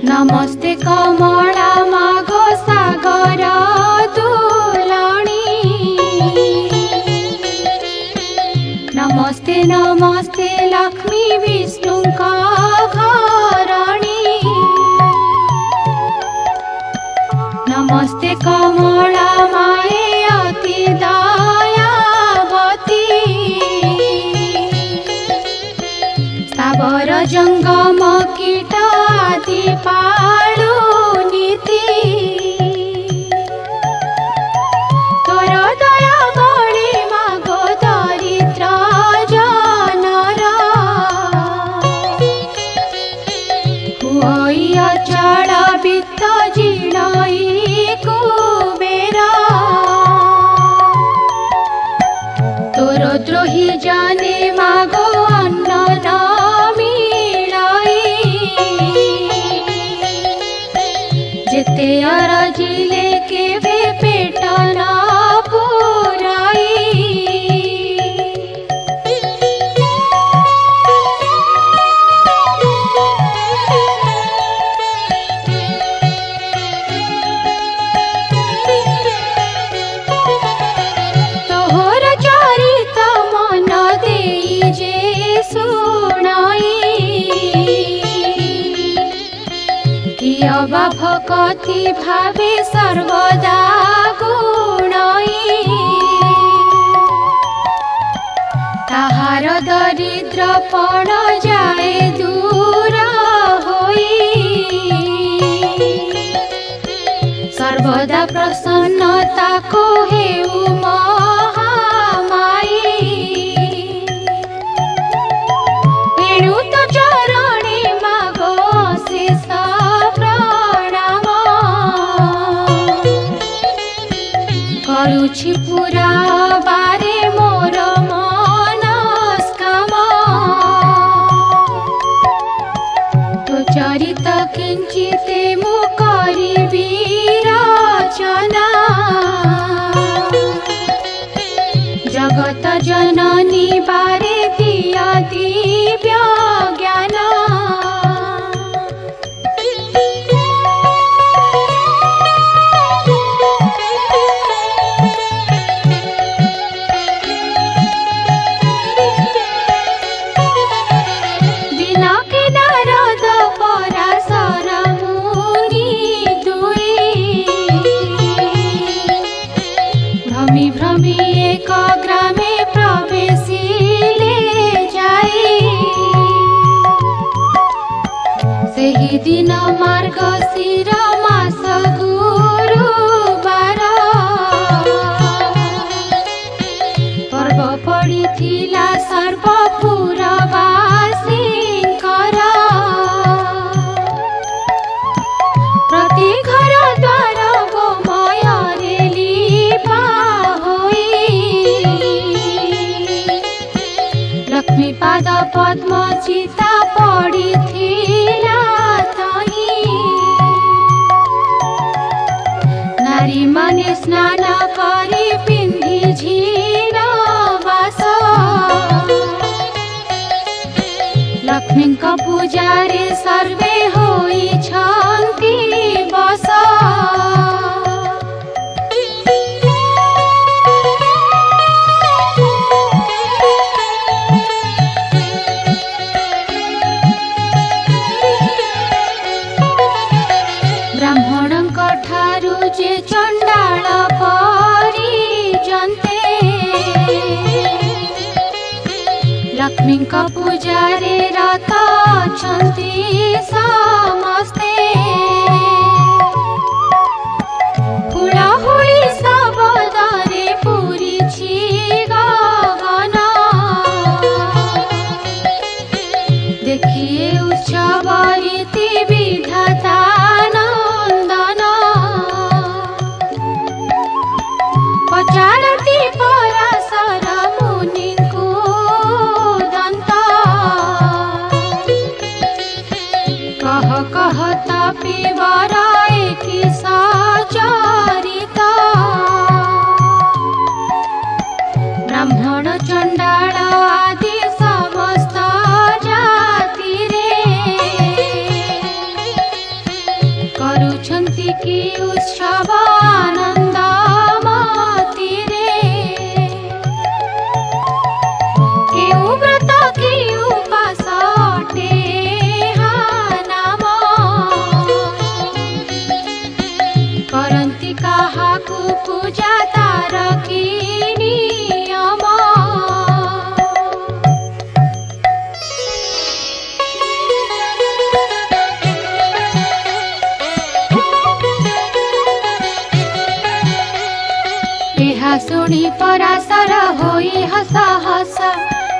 नमस्ते कमला मागो सागर दुलणी नमस्ते नमस्ते लक्ष्मी विष्णु घरणी नमस्ते कमला माए अति दयावती स्थावर जंगम कीट आदि पाळु नीति तोर दया बळी मागो दरिद्र जनर हुई अचल वित्त जीर्णई कुबेर तोर द्रोही जाने मागो अन्न न जेते अरजिले केवे पेट न पुराई तोहर चरित मन देई जे सुनाई अबा भक्ति भावे सर्वदा गुणई ताहार दरिद्र पण जाए दूर होई सर्वदा प्रसन्नता को हेउ महामाई एणु तो चरणी मागो शेष करुछि पूरा बारे मोर मनस्काम तो चरित किंचिते मु करिबि रचना जगत जननी बारे दिया दिव्य ज्ञान भ्रमी एक ग्रामे प्रवेशिले जाई सेही दिन मार्गशीर मास गुरुवार पर्व पड़िथिला सर्वपुरवासींकर प्रति घर द्वार गोमୟରେ लीपा लक्ष्मी पाद पद्म चिता पड़िथिला तही नारी माने स्नान करी पिंधि झीन बास लक्ष्मी पूजारे सर्वे होई छंती बस ब्राह्मणଙ୍କ ठारू जे चंडाल परिजन्ते लक्ष्मी पूजारे रत अछन्ति समस्ते हुलाहुली शब्दरे पूरिछि गगन देखिए उत्सव रीति विधाता नंदन पचारती पराशर मुनि को दंत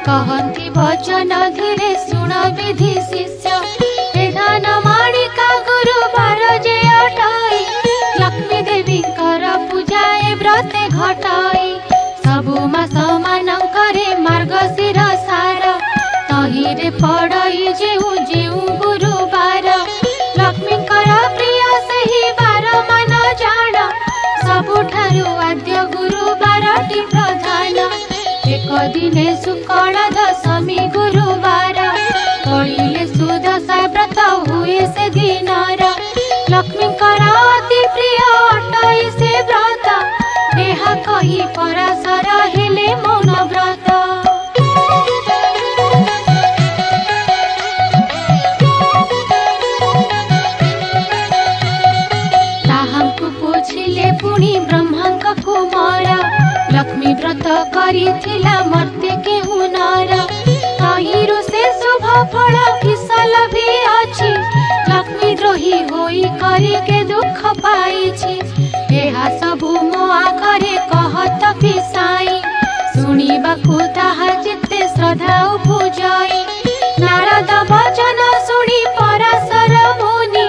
कहती वचन धीरे शुण विधि शिष्य विधान माणिका गुरुवार जे अटाई लक्ष्मी देवी पूजाए व्रते घटाई सबु मास मानकरे मार्गशीर सार तहिरे पड़ई जेउ जेउ गुरुवार लक्ष्मी प्रिय सही बार मान जान सबुठारु आद्य गुरुवारटी प्रधान एक दिने शुक्ल दशमी गुरुवार कलिले सुदशा व्रत हुए से दिनर लक्ष्मी अति प्रिय अटई से व्रत ଏହା कही पराशर हेले मौन व्रत ताहांकु पूछिले पुणी ब्रह्मांक कुमार लक्ष्मी व्रत करिथिला मर्ते केहु नर तहिरु से शुभ फल किसल भी अछि लक्ष्मी द्रोही होई करी के दुख पाइछि एहा सबु मो आखरे कहत पिसाई शुणिबाकु ताहा चित्ते श्रद्धा उपजाई नारद वचन शुणी पराशर मुनि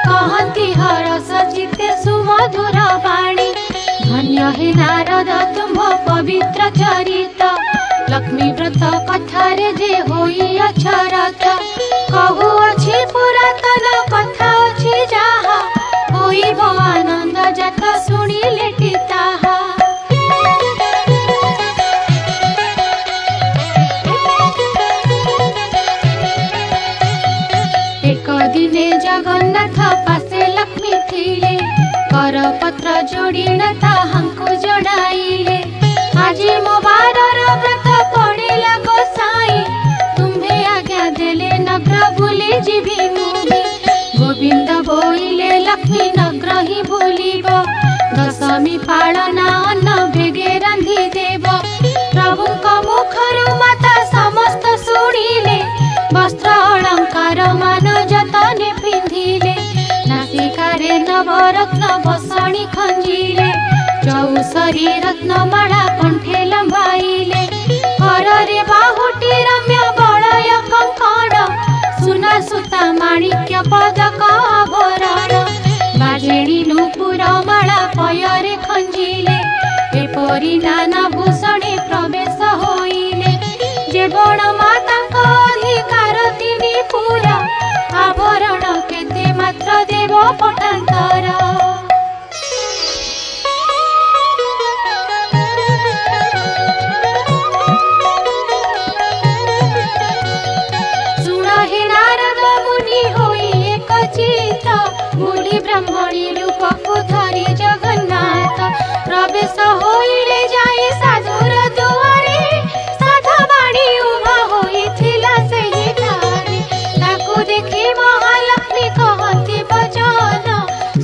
कहती हरस चित्ते सुमधुर वाणी धन्य हे नारद तुम पवित्र चरित लक्ष्मी व्रत कथारे जे होई अक्षरत कहु अछि पुरातन कथा अछि जाहा होइब आनंद जात शुणिले ताहा एक दिने जगन्नाथ पासे लक्ष्मी थिले करपत्र जोड़िन ताहांकु जणाइले आजी मो बारर व्रत पड़ेला गोसाई तुम्हे आज्ञा देले नग्र भूली जीवी मुभी गोविंद बोइले लक्ष्मी नग्र ही भूलिब दशमी पालना अन्न बेगे रांधि देव प्रभुक मुखरु माता समस्त शुणिले वस्त्र अलंकार मान जतने पिंधिले नासिकारे नवरत्न बसणी खंजिले चौसरी रत्नमाला कंठे लंबाइले कररे बाहुटी रम्य बलय कंकण सुना सुता माणिक्य पदक आभरण बाजेणी नुपुर माला पयरे खंजिले एपरि नाना भूषणे प्रवेश होइले जेवण मातांक अधिकार तिनि पूरा आभरण केते मात्र देव पटांतर ब्रह्मणी रूपकु धरी जगन्नाथ प्रवेश होइले जाए साधुर दुआरे साधवाणी उभा होइथिला सेहि ठारे ताकु देखि महालक्ष्मी कहती वचन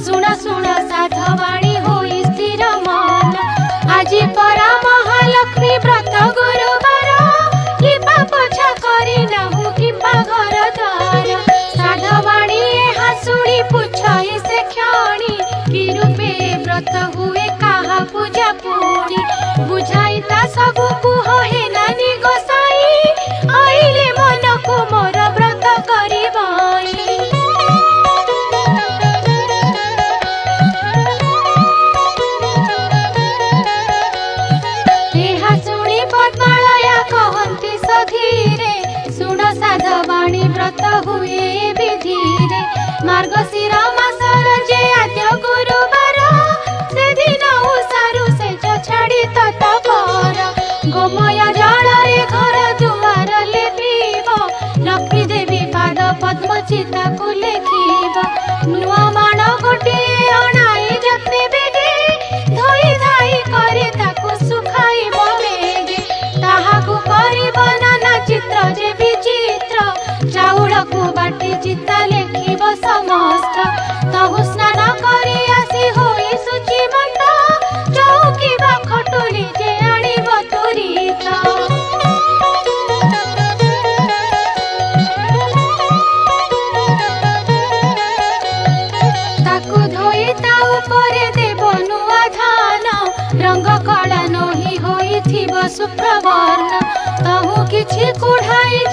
सुन सुन साधवाणी होई स्थिर मन आजी परा महालक्ष्मी व्रत गुरुवार लिपा पोछा करी नाहु किंबा घर द्वार साधवाणी एहा शुणी पुछई से क्षणी कि रूपे व्रत हुए काहा पूजा पुणी बुझाई ता सबु कुह हे नानी गोसाई आइले मन को मोर व्रत करिबाई एहा शुणी पद्मालया कहंती सधीरे सुण साधवाणी व्रत हुए विधिरे मार्गशीर मासर जे आद्य गुरुवार से दिन उषारु से छाड़ी तत्पर गोमय जलरे घर दुआर लेपिब लक्ष्मी देवी पाद पद्म चिता को लेखिब नुआ माण गोटिए अणाई जत्ने बेगे धोई धाई करे ताकु सुखाइब बेगे ताहाकु करिब नाना चित्र जे विचित्र चाउल को बाटी चिता लेखिब समस्त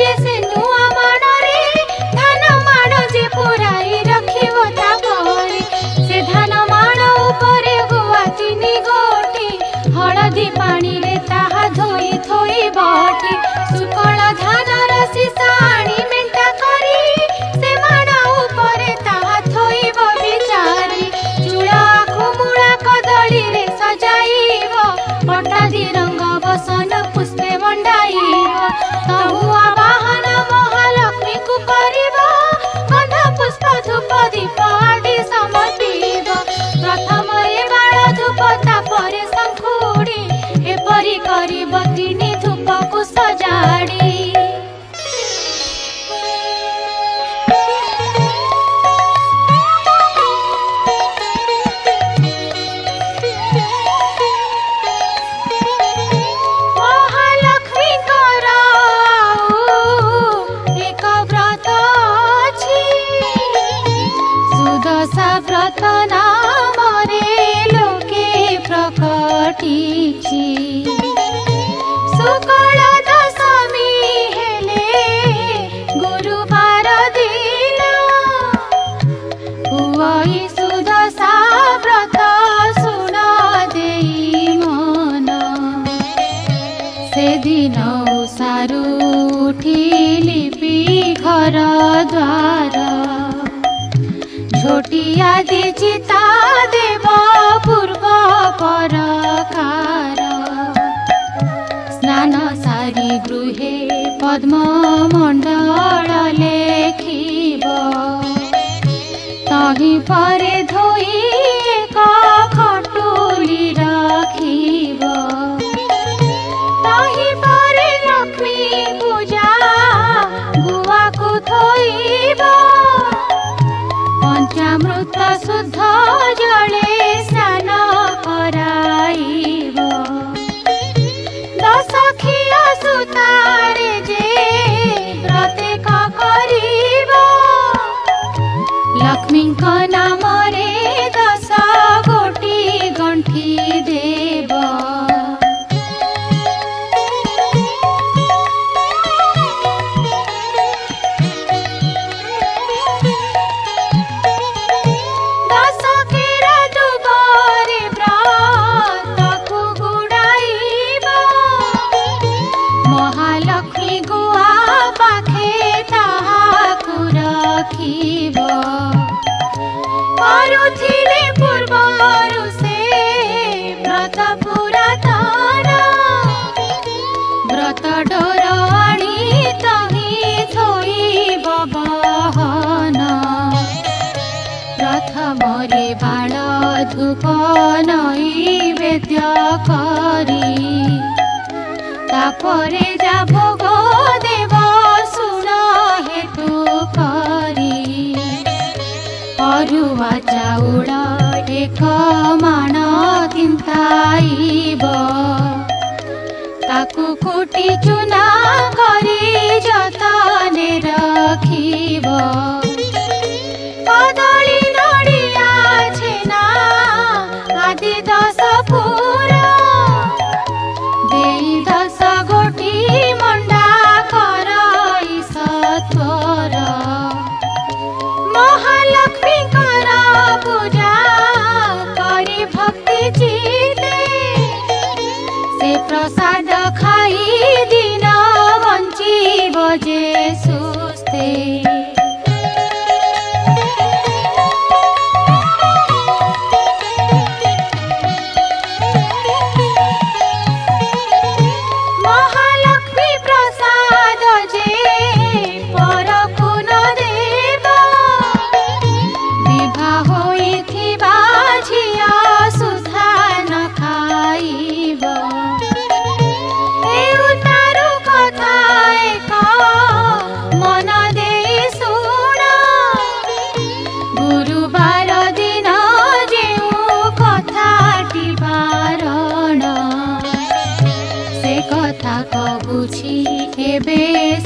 जे से नुआ माणरे धान माण जे पुराई रखिबो ता घरे से धान माण उपरे गुआ चिनी गोटी हळदी पानी रे ताहा धोई थोई बटी सुकळ धान रसी साणी मेंटा करी से माण उपरे ताहा थोईबो बिचारी चूड़ा खुमुड़ा कदली रे सजाइबो पटादी रंग बसन पुष्पे मंडाइबो तहुआ वाहन महालक्ष्मी को करिबो गंध पुष्प धूप दीप आदि समर्पिबो प्रथम ए बाळ धूप तापरे शंखुड़ी एपरि करिबो तिनी धूप को सजाड़ी व्रत नामरे लोके प्रकटिछि शुक्ल दशमी हेले गुरुवार दिन हुई सुदशा व्रत सुन देई मन से दिन सारू उठिलिपि घर द्वार झोटिया दिचिता देव पूर्व परकार स्नान सारी गृहे पद्म मंडल लेखिब तही परे धोई एक खटुली रखिब तही परे लक्ष्मी पूजा गुआ को थोइब पंचामृत शुद्ध जले स्नान कराइब दशखिया सुतारे जे प्रत्येक करिब लक्ष्मी नाम रे 10 गोटी गंठी देव करुथिले पूर्वरु से व्रत पुरातन व्रत डोर आनी तही थोइब बहन प्रथम रे बाळ धूप नैवेद्य करी तापरे जा भोग देव सुन हेतु करी अरुआ चाउल एक माण तिंताइब ताकू कुटी चुना करी जतने रखिब कदली नड़िया छेना आदि 10 पूरा देई 10 गोटी मंडा करई सत्वर महालक्ष्मी पूजा करी भक्ति चिते से प्रसाद खाई दिन बंचीब जे सुस्ते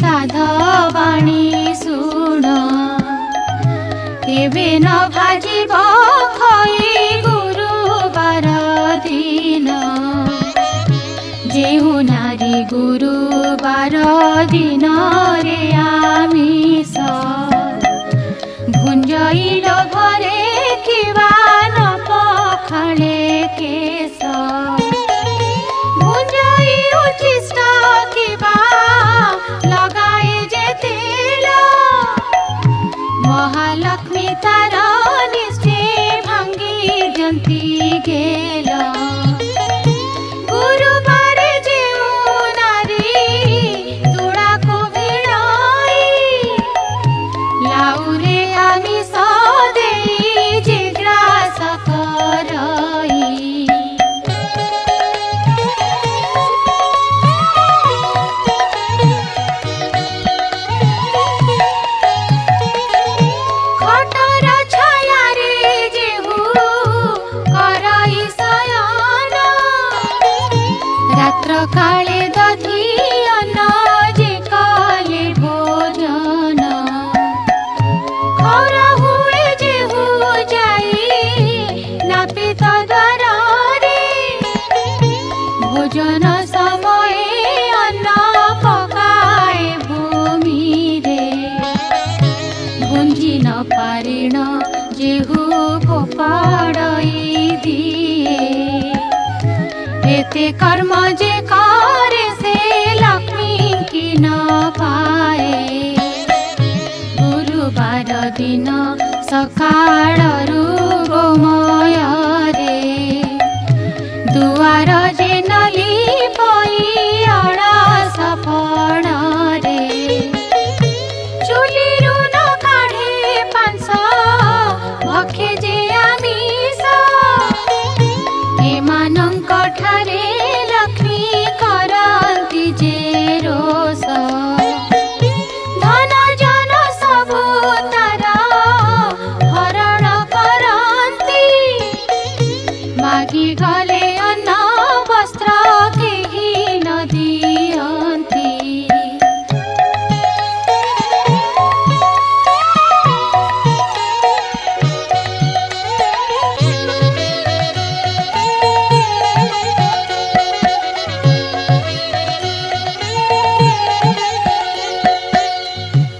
साधवाणी सुन केबे न भाजिब खई गुरुवार दिन जेउ नारी गुरुवार दिन रे तार निश्चय भांगी जंती गेल गुरुवार जेऊ नारी तुड़ा को भिड़ाई लाउरे आमिष देई जे ग्रास करई खटर छाया रे जेहू करई शयन रात्र काले दधी अन्न जे काले भोजन खर हुए जेहू जाई नापित द्वार रे भोजन समय अन्न पकाए भूमि रे गुंजी न पारिण जेहू फोपाड़ई दिए एते कर्म जे करे से लक्ष्मी की न पाए गुरुवार दिन सकाळरू गोमय रे दुआर जे नली पई अळस फण रे चुलीरू न काढे पांस भखे जे आमिष एमानंक ठारे लक्ष्मी करंती जे रोष धन जन सबु तार हरण करंती मागी गले अन्न वस्त्र केही न दियंती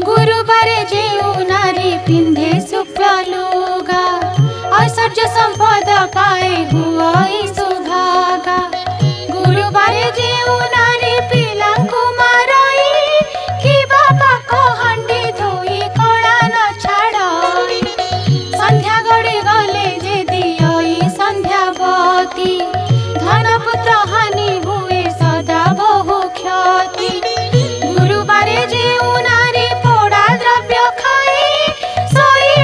गुरुवारे जेऊ नारी पिंधे शुक्ल लुगा ऐश्वर्य संपद पाए हुई सुभागा गुरुवारे जेऊ नारी पिलांकु मारई कि बाबा को हंडी धोई कड़ा न छाड़ई संध्या गड़ी गले जे दियई संध्यावती धन पुत्र हानि हुए सदा बहु क्षति गुरुवारे जेऊ नारी पोड़ा द्रव्य खाई सोई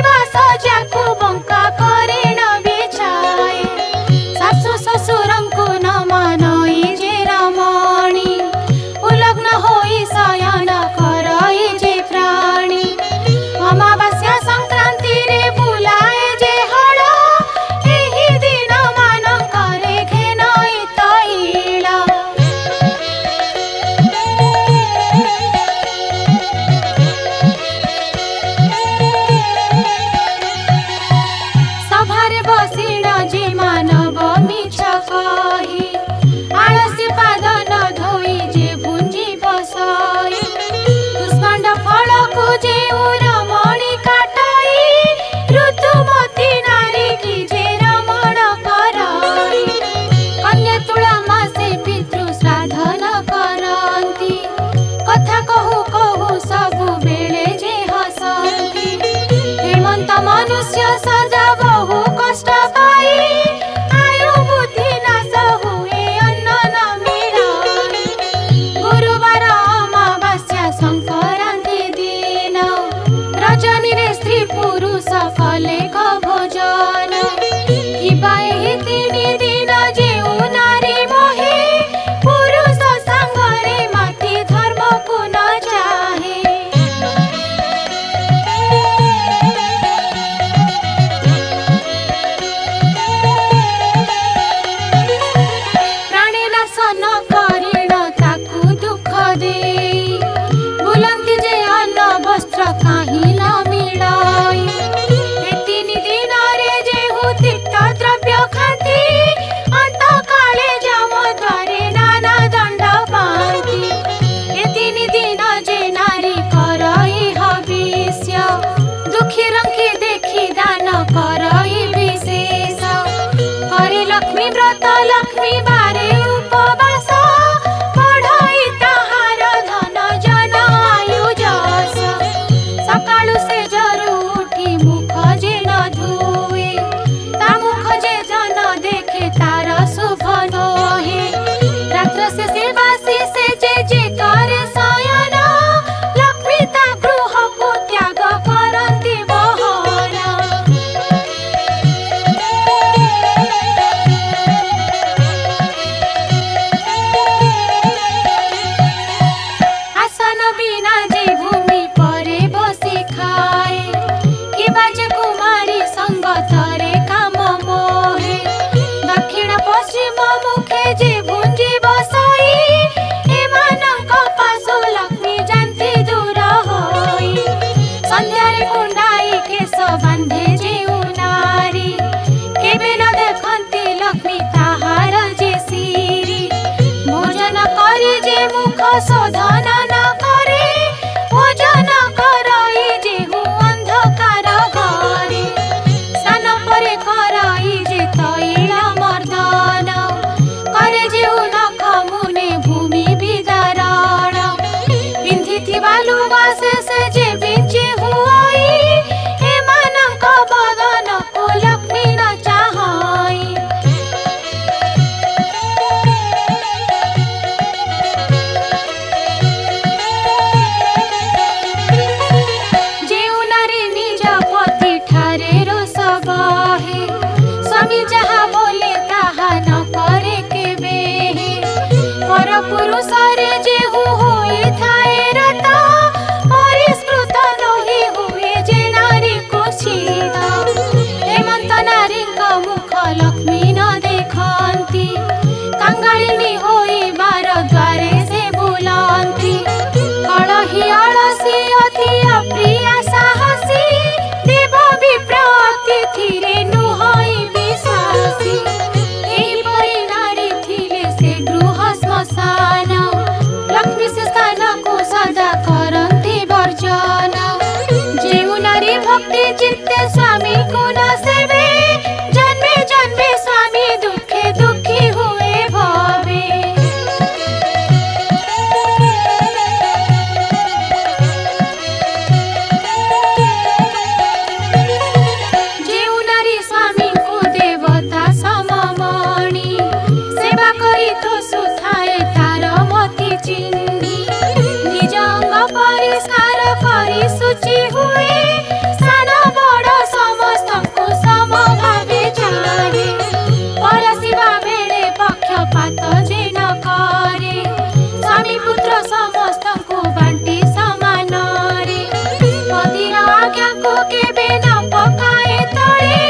से जे बिंची हुई एमानक बदन को लक्ष्मी न चाहई जेउ नारी निज पति ठारे रोष बहे स्वामी जहा बोले ताहा न करे केबे पर पुरुष रे जेहु होई थाए रता परिष्कृत नही हुए जे नारी कुचित हेमंत नारी मुख लक्ष्मी न देखती कंगालिनी होई बार द्वारे से बुलंती कलही अलसी अति अप्रिया साहसी देव विप्र अतिथिरे नुहई विश्वासी एहिपरि नारी थिले से गृह श्मशान लक्ष्मी से स्थान को सदा करती वर्जन जेउ नारी भक्ति चित्ते स्वामी को न सेवे जन्मे जन्मे स्वामी दुखे दुखी हुए भवे जेउ नारी स्वामी को देवता सममणि सेवा करी तो सुथाए तार मति चिन्ही निज अंग परिष्कार करी शुचि हुए सान बड़ समस्त को सम भावे चाहे परसिवा बेले पक्षपात जे न करे स्वामी पुत्र समस्त को बांटी समान रे पतिर आज्ञा को केबे न पकाए तळे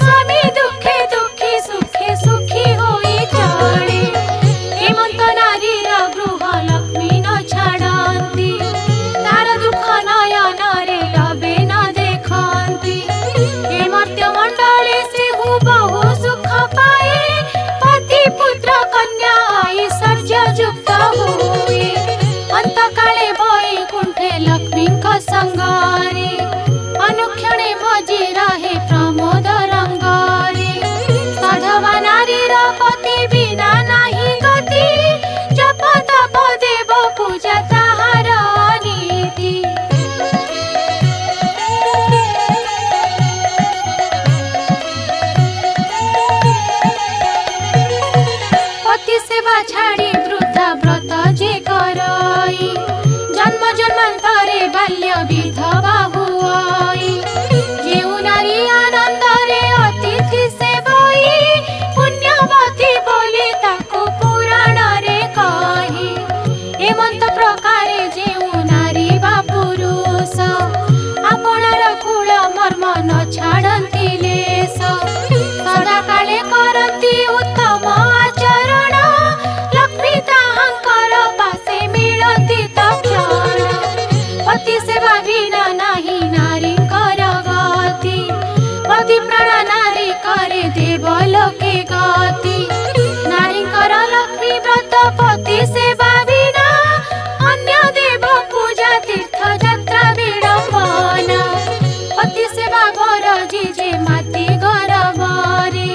स्वामी दुखे दुखी सुखे सुखी होई चले हेमंत नारीर गृह लक्ष्मी न छाड़ती तार दुख नयन रे लबे न देखती हे मर्त्य मंडले से हु बहु सुख पाए पति पुत्र कन्या ऐश्वर्य युक्त हुए अंत काले वैकुंठे लक्ष्मी संगारे अनुक्षणे मजी रहे प्रमोद रंगारे साधवा नारीर पति बिना नाही गति जप तप देव पूजा ताहार नीति पति सेवा छाड़ी वृद्धा व्रत जे करई जन्म जन्मांतरे बाल्य विधवा हुई जेउ नारी आनंद रे अतिथि सेवई पुण्यवती बोली ताको पुराण रे कही हेमंत प्रकारे जेउ नारी बा पुरुष आपणार कुल मर्म न छाड़ती लेस सदा काले करती उत्तम आचरण लक्ष्मी ताहांकर पासे मिलती तक्षण पति सेवा बिना नाही नारी कर गति पति प्राण नारी करे देव लोके गति नारी कर लक्ष्मी व्रत पति सेवा बिना अन्य देव पूजा तीर्थ यात्रा विडंबन पति सेवा बर जिजे माती गरबरे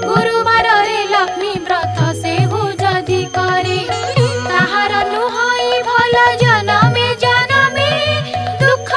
गुरुवार रे लक्ष्मी व्रत से हु जदि करे ताहार नुहई भल जनमे जनमे दुख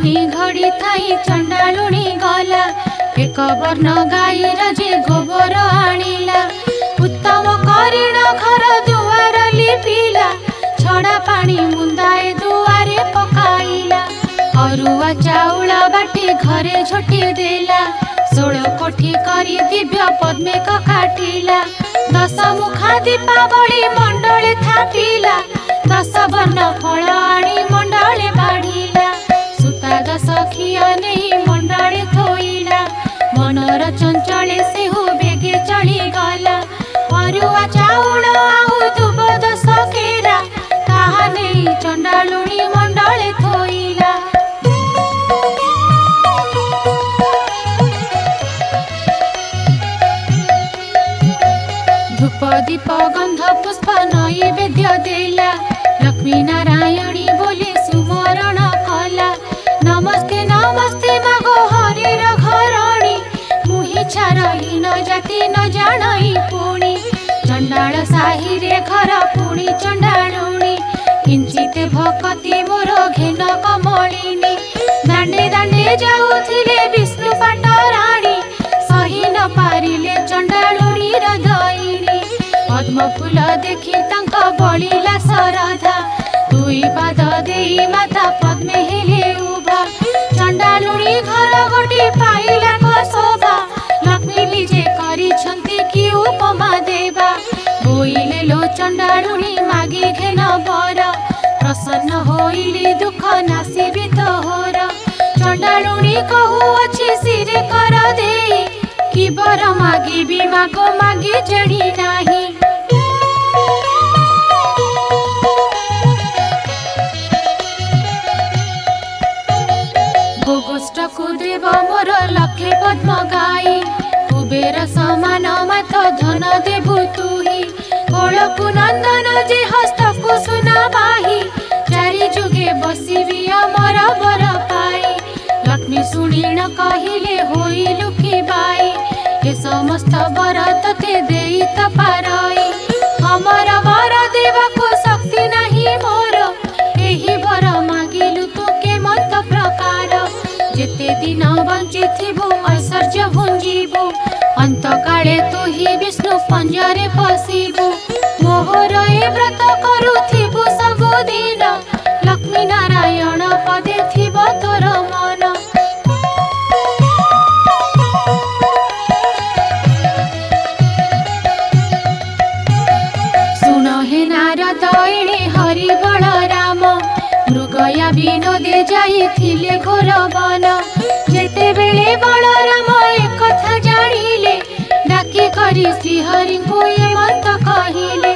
दिनी घड़ी थाई चंडालुणी गला एक वर्ण गाईर जे गोबर आनिला उत्तम करिण घर दुआर लिपिला छड़ा पानी मुंदाए दुआरे पकाइला अरुआ चाउल बाटी घरे झोटी देला 16 कोठी करी दिव्य पद्मे काटिला 10 मुखा दीपावली मंडले थापिला 10 वर्ण फल आनी मंडले बाढ़िला सुता 10 खिया नहीं मंडले थोइला मनर चंचले सेहु बेगे चली गला अरुआ चाउल आउ दुब 10 केरा ताहा नहीं चंडालुणी मंडले थोइला धूप दीप गंध पुष्प नैवेद्य देला लक्ष्मी नारायणी बोली सुमरण कला नमस्ते नमस्ते मागो हरिर घरणी मुहि छारहीन जाति न जाणई पुणी चंडाल साही रे घर पुणी चंडालुणी किंचित भक्ति मोर घेन कमलिनी दांडे दांडे जाउथिले विष्णु पाटराणी सही न पारिले चंडालुणी हृदयिनी पद्म फूल देखि तांक बलिला सरधा दुई पाद देई माता पद्मे हेले उभा चंडालुणी घर गोटी पाइला शोभा लक्ष्मी निजे करिछंती कि उपमा देवा बोइले लो चंडालुणी मागी घेन बर प्रसन्न होइली दुख नासिबी तोहर चंडालुणी कहू अछि सिरे कर देई कि बर मागी भी मागो मागी जड़ी नाही भोगोष्ठ को देव मोर लक्षे पद्म गाई कुबेर समान माथ धन देबु तुही कोलकु नंदन जे हस्त को सुना बाही चारि जुगे बसिबी अमर बर पाई लक्ष्मी सुनीण कहिले होई लुखी बाई हे समस्त बर तते देई तपारई हमर बर देवको शक्ति नहीं मोर एही बर मागिलु तू के मत प्रकार जेते दिन बंची थिबु ऐश्वर्य भुंजीबु अंत काले तू ही विष्णु पंजरे पसिबु मोहर ए व्रत करुथिबु सबु दिन लक्ष्मी नारायण पदे थिब तोर मन सुन हे नारद एणे हरि बलराम मृगया विनोदे जाइथिले घोर वन जेते बेले बलराम एक कथा जानिले डाकी करी श्रीहरि को ये मंत कहिले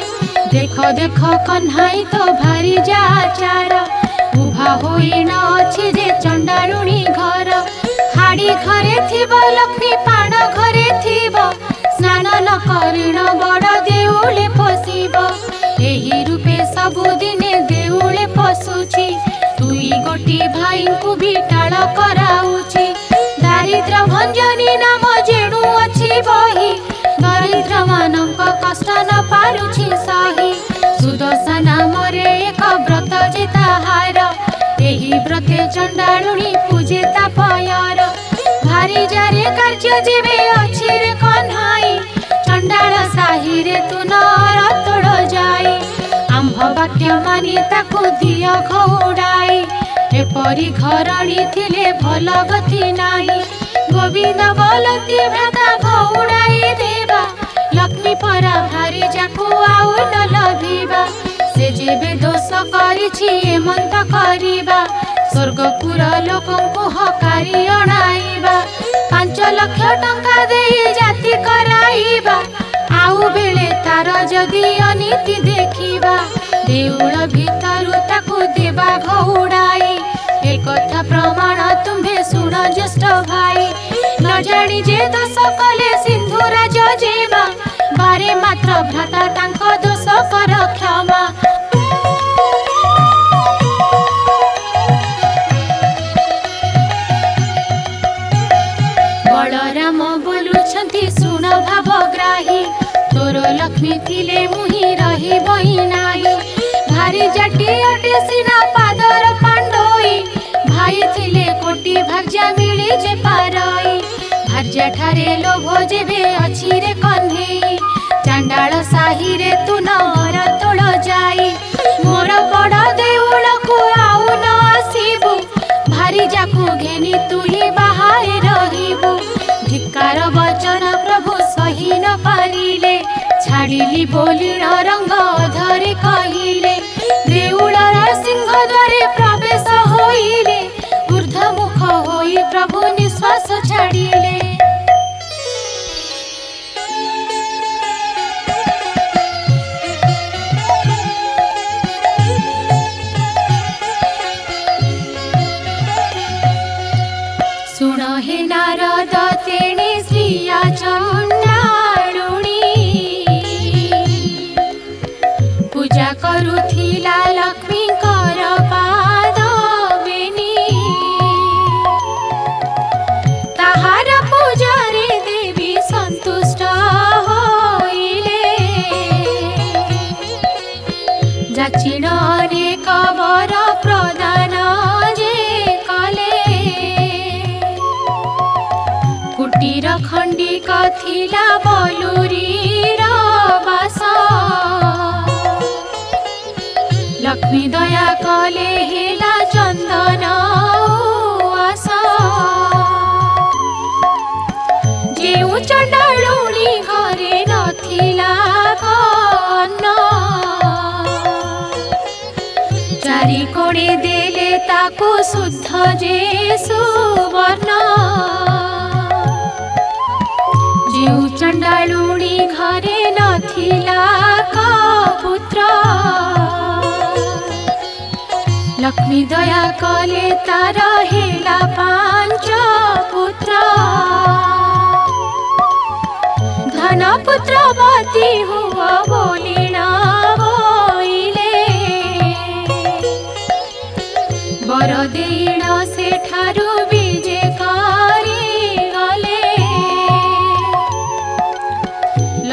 देख देख कन्हाई तो भारी जाचार उभा होई न अछि जे चंडालुणी घर हाड़ी घरे थिब लक्ष्मी पाण घरे थिब स्नान न करिण बड़ देउले पसिब एही रूपे सबुदिने देउले पसुछि तुई गोटी भाई को भी टाळ कराउछि दारिद्र भंजनी नाम जेणु अछि बही दरिद्र मानक कष्ट न पारुछि सही सुदशा नाम रे एक व्रत जे ताहार एही व्रते चंडालुणी पूजे तापयर भारी जारे कार्य जेबे अछि रे कन्हाई चंडाल साही रे तू नर तोड़ जाई आंभ वाक्य मानी ताकू दिय खौड़ाई एपरी घरणी थिले भल गति नाही गोविंद बोलती भ्राता घौड़ाई देवा लक्ष्मी परा भारी जाकू आउ न लभिबा से जेबे दोष करिछि एमंत करिबा स्वर्गपुर लोकंकु हकारी अणाइबा 5 लाख टंका देई जाति कराइबा आउ बेले तार जदि अनीति देखिबा देउळ भितरु ताकू देवा घौड़ाई ए कथा प्रमाण तुम्भे सुन ज्येष्ठ भाई न जानी जे दोष कले सिंधुराज जेमा बारे मात्र भ्राता तांक दोष कर क्षमा बलराम बोलुछंती सुन भावग्राही तोर लक्ष्मी थिले मुहि रही बही नाही भारी जाटी अटे सिना पादर पांडोई भाई थिले मजा मिले जे पारई भार्या ठारे लोभ जेबे अछि रे कन्हेई चांडाल साही रे तू नर तोड़ जाई मोर बड़ देउल को आउ न आसीबू भारी जाकू घेनी तू ही बाहाए रहिबू धिक्कार वचन प्रभु सही न पारिले छाड़िली बोलिण रंग धरे कहिले देउलर सिंह द्वारे प्रवेश होइले ऊर्ध्वमुख होई प्रभु निश्वास छाड़िले सुन हे नारद तेणे श्रिया चंडालुणी पूजा करुथिला लक्ष्मी कर पाद बेनी ताहार पूजारे देवी संतुष्ट होइले जाचिन अनेक वर प्रदान जे कले कुटीर खंडिक थिला बलुरीर बास लक्ष्मी दया कले हेला चंदन आस जेउ चंडालुणी घरे नथिला अन्न चारि कोड़े देले ताकू शुद्ध जे सुवर्ण जेउ चंडालुणी घरे नथिला पुत्र लक्ष्मी दया कले तार हेला 5 पुत्र धन पुत्रवती हुआ बोलिना होइले वर देण सेठारु विजे करी गले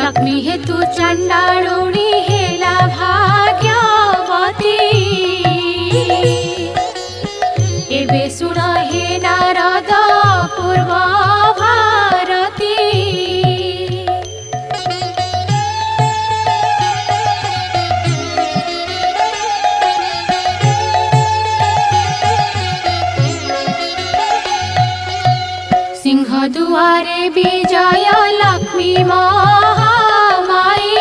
लक्ष्मी हेतु चंडालुणी हेला भाग्यवती एबे सुन हे नारद पूर्व भारती सिंह दुआरे विजय लक्ष्मी महामाई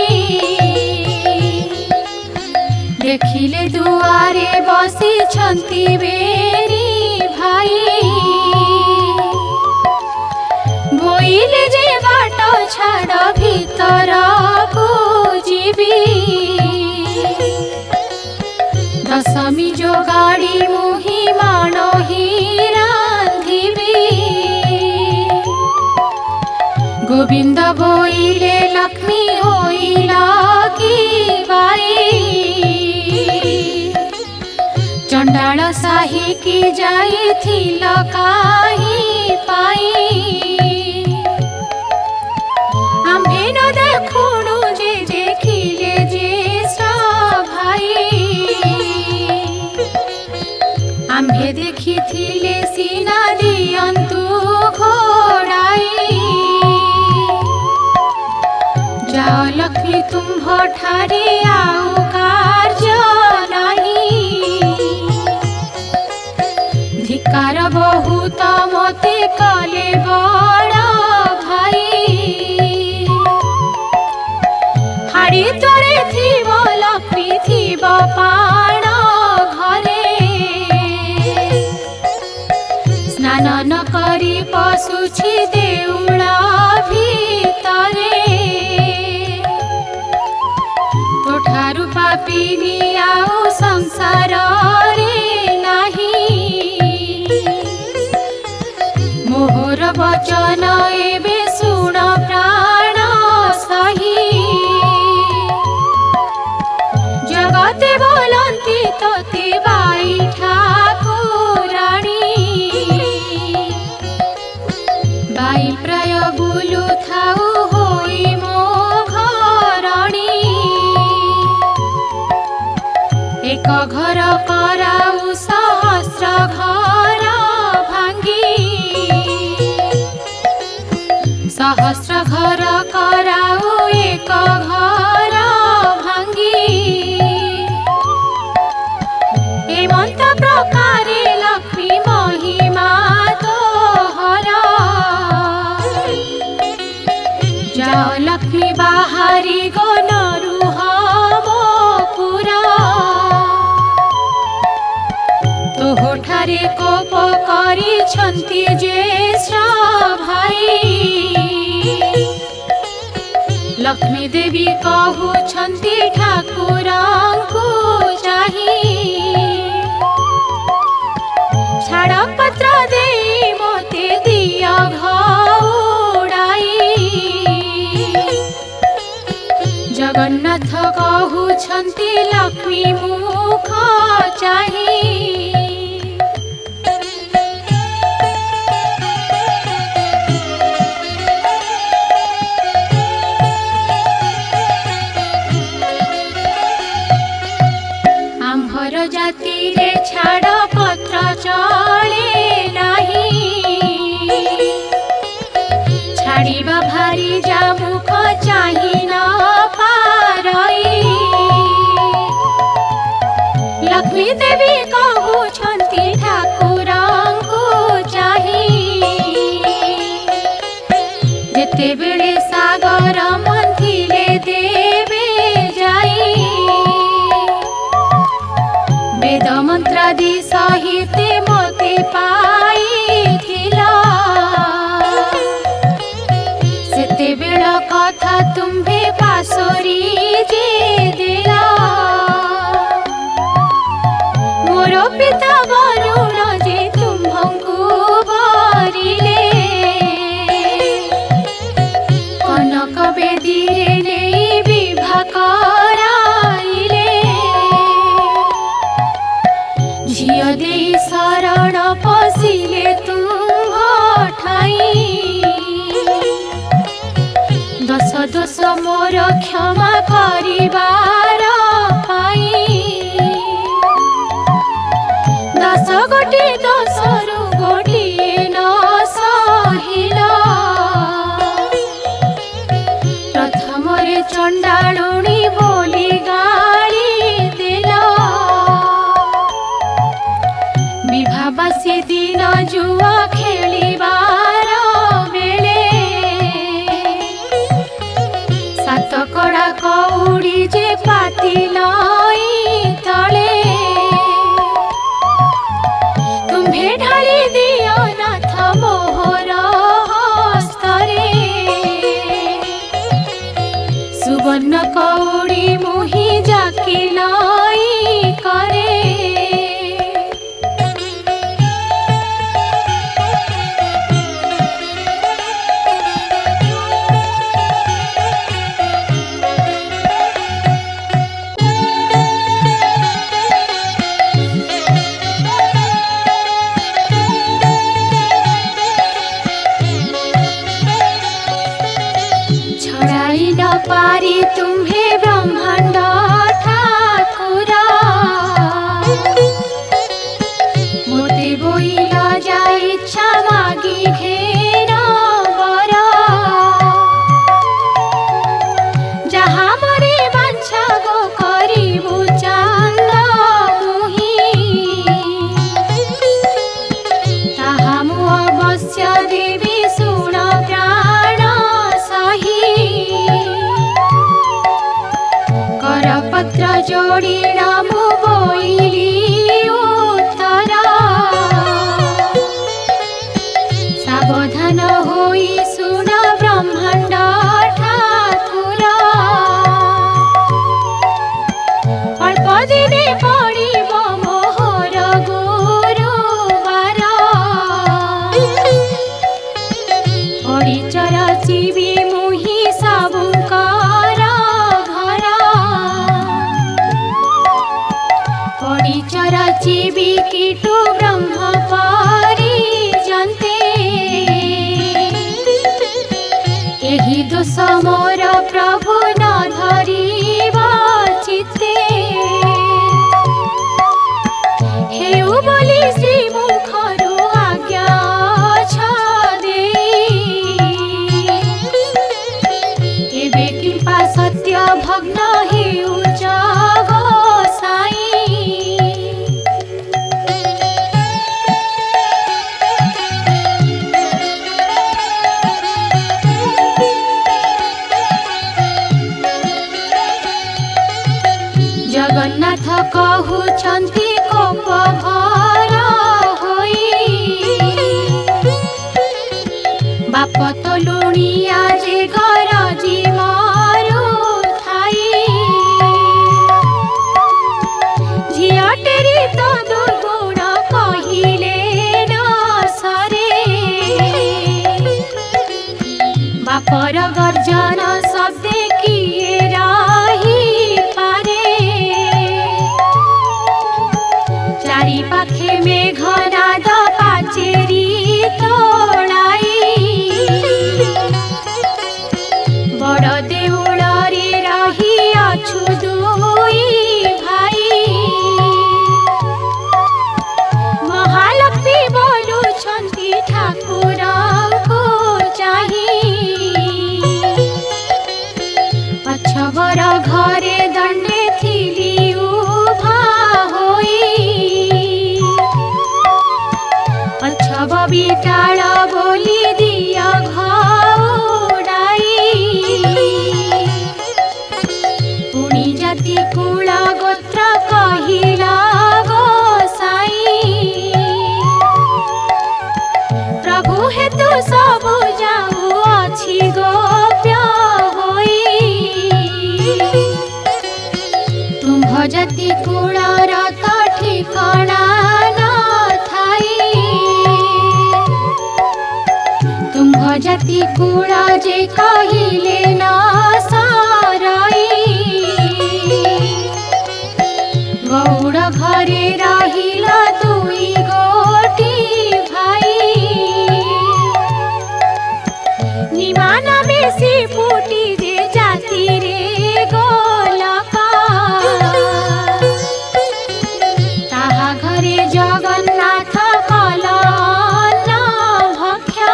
देखिले दुआरे बसी छंती बेरी भाई बोइले जे बाट छाड़ भीतर को जीवी दशमी जो गाड़ी मुही मानो ही रांधिबी गोविंद बोइले लक्ष्मी होइला की बाई चंडाल साही की जाई थिल काही पाई आम्भे न देखुणु जे देखिले जे भाई आम्भे देखिथिले सीना दियंतु घोड़ाई जाओ लक्ष्मी तुम्भ ठारे आउ कार्य नहीं धिकार बहुत मते कले बड़ भाई हाड़ी तोरे थिब लक्ष्मी थिब पाण घरे स्नान न करी पशुछि देउल भितरे तोठारु पापिनी आउ संसार रे नाही मोहर वचन एबे सुण प्राण सही जगते बोलंती तोते बाई ठाकुराणी बाई प्राय बुलु थाउ होई मो घरणी एक घर कराउ सहस्र घर भांगी सुंदर कराऊ एक घर भांगी एमंत प्रकारे लक्ष्मी महिमा तोहर जाओ लक्ष्मी बाहरी गनरु पुरा तोहठारे कोप करिछन्ति ज्येष्ठ भाई लक्ष्मी देवी कहउछन्ति ठाकुरंकु चाही छाड़ पत्र देई मोते दिया घउड़ाई जगन्नाथ कहउछन्ति लक्ष्मी मुख चाही जाति रे छाड़ पत्र चले नहीं छाड़िबा भारी जा मुख चाही न पारई लक्ष्मी देवी कहउछन्ति ठाकुरंकु चाही जेते बेले सागर मंथिले देवे जाई वेद मंत्रादि सहित मोते पाइथिला सेते बेल कथा तुम्हे पासोरी जे देला मोर पिता वरुण जे तुम्हंकु भरिले कनक बेदी रे नेई विवाह कराइले झियो देई शरण पसिले तुम ठाई दस दोष मोर क्षमा करिबार पाई दस गोटी दोषरु गोटिए न सहिला प्रथमरे चंडालुणी बोली गाली देला विवाहबासी दिन जुआ खेलिबार बेले सात कड़ा कौड़ी जे पाती नई तले तुम्हे ढाली दियो नाथ मोहर हस्तरे सुवर्ण कौड़ी मुही जाकी नई करे छड़ाई न पारी तुम्हे ब्रह्मांड ठाकुरा मोते बोइल जा इच्छा मागी घेन बर जहा मरे बांछा गो करिबु चांद मुही ताहा मु अवश्य देवी सुण प्राण सही करपत्र जोड़ी नामु बोइली उत्तर सावधान होई सुन ब्रह्मांड ठाकुर अल्प दिने पड़िब मोहर गुरुवार परिचर जीवी मुही सबुकर घर परिचर जीवी कीटु ब्रह्म परिजन्ते एही दोष मोर प्रभु न धरिब चित्ते हेउ बोली श्री मुखरु आज्ञा छ देई नित्य भग्न हेउछ गोसाई। जगन्नाथ कहुछन्ति कोप भर होई बाप तो लुणिया जे गरजी मरु थाई। झियटेरी तो दुर्गुण कहिले न सरे बापर गर्जन शब्दे किए रही पारे। चारि पाखे मेघनाद पाचेरी तोड़ाई बड़ देउल रे रही अछु दुई भाई। महालक्ष्मी बोलुछन्ति ठाकुरଙ୍କୁ चाही पछबर घरे दंडे थिली उभा होई। पछब बिटाल बोली दिया घउड़ाई। पुणी जाति कुल गोत्र कहिला गोसाई। प्रभु हेतु सबु जाऊ अछि गोप्य होई। तुम्भ जाति कुलर तो ठिकाना न थाई। तुम्भ जाति कुल जे कहिले न सरई। गौड़ घरे रहिला दुई गोटी भाई। निमान बेसी फुटी जे जाति रे गोलका। ताहा घरे जगन्नाथ कल अन्न भक्ष्य।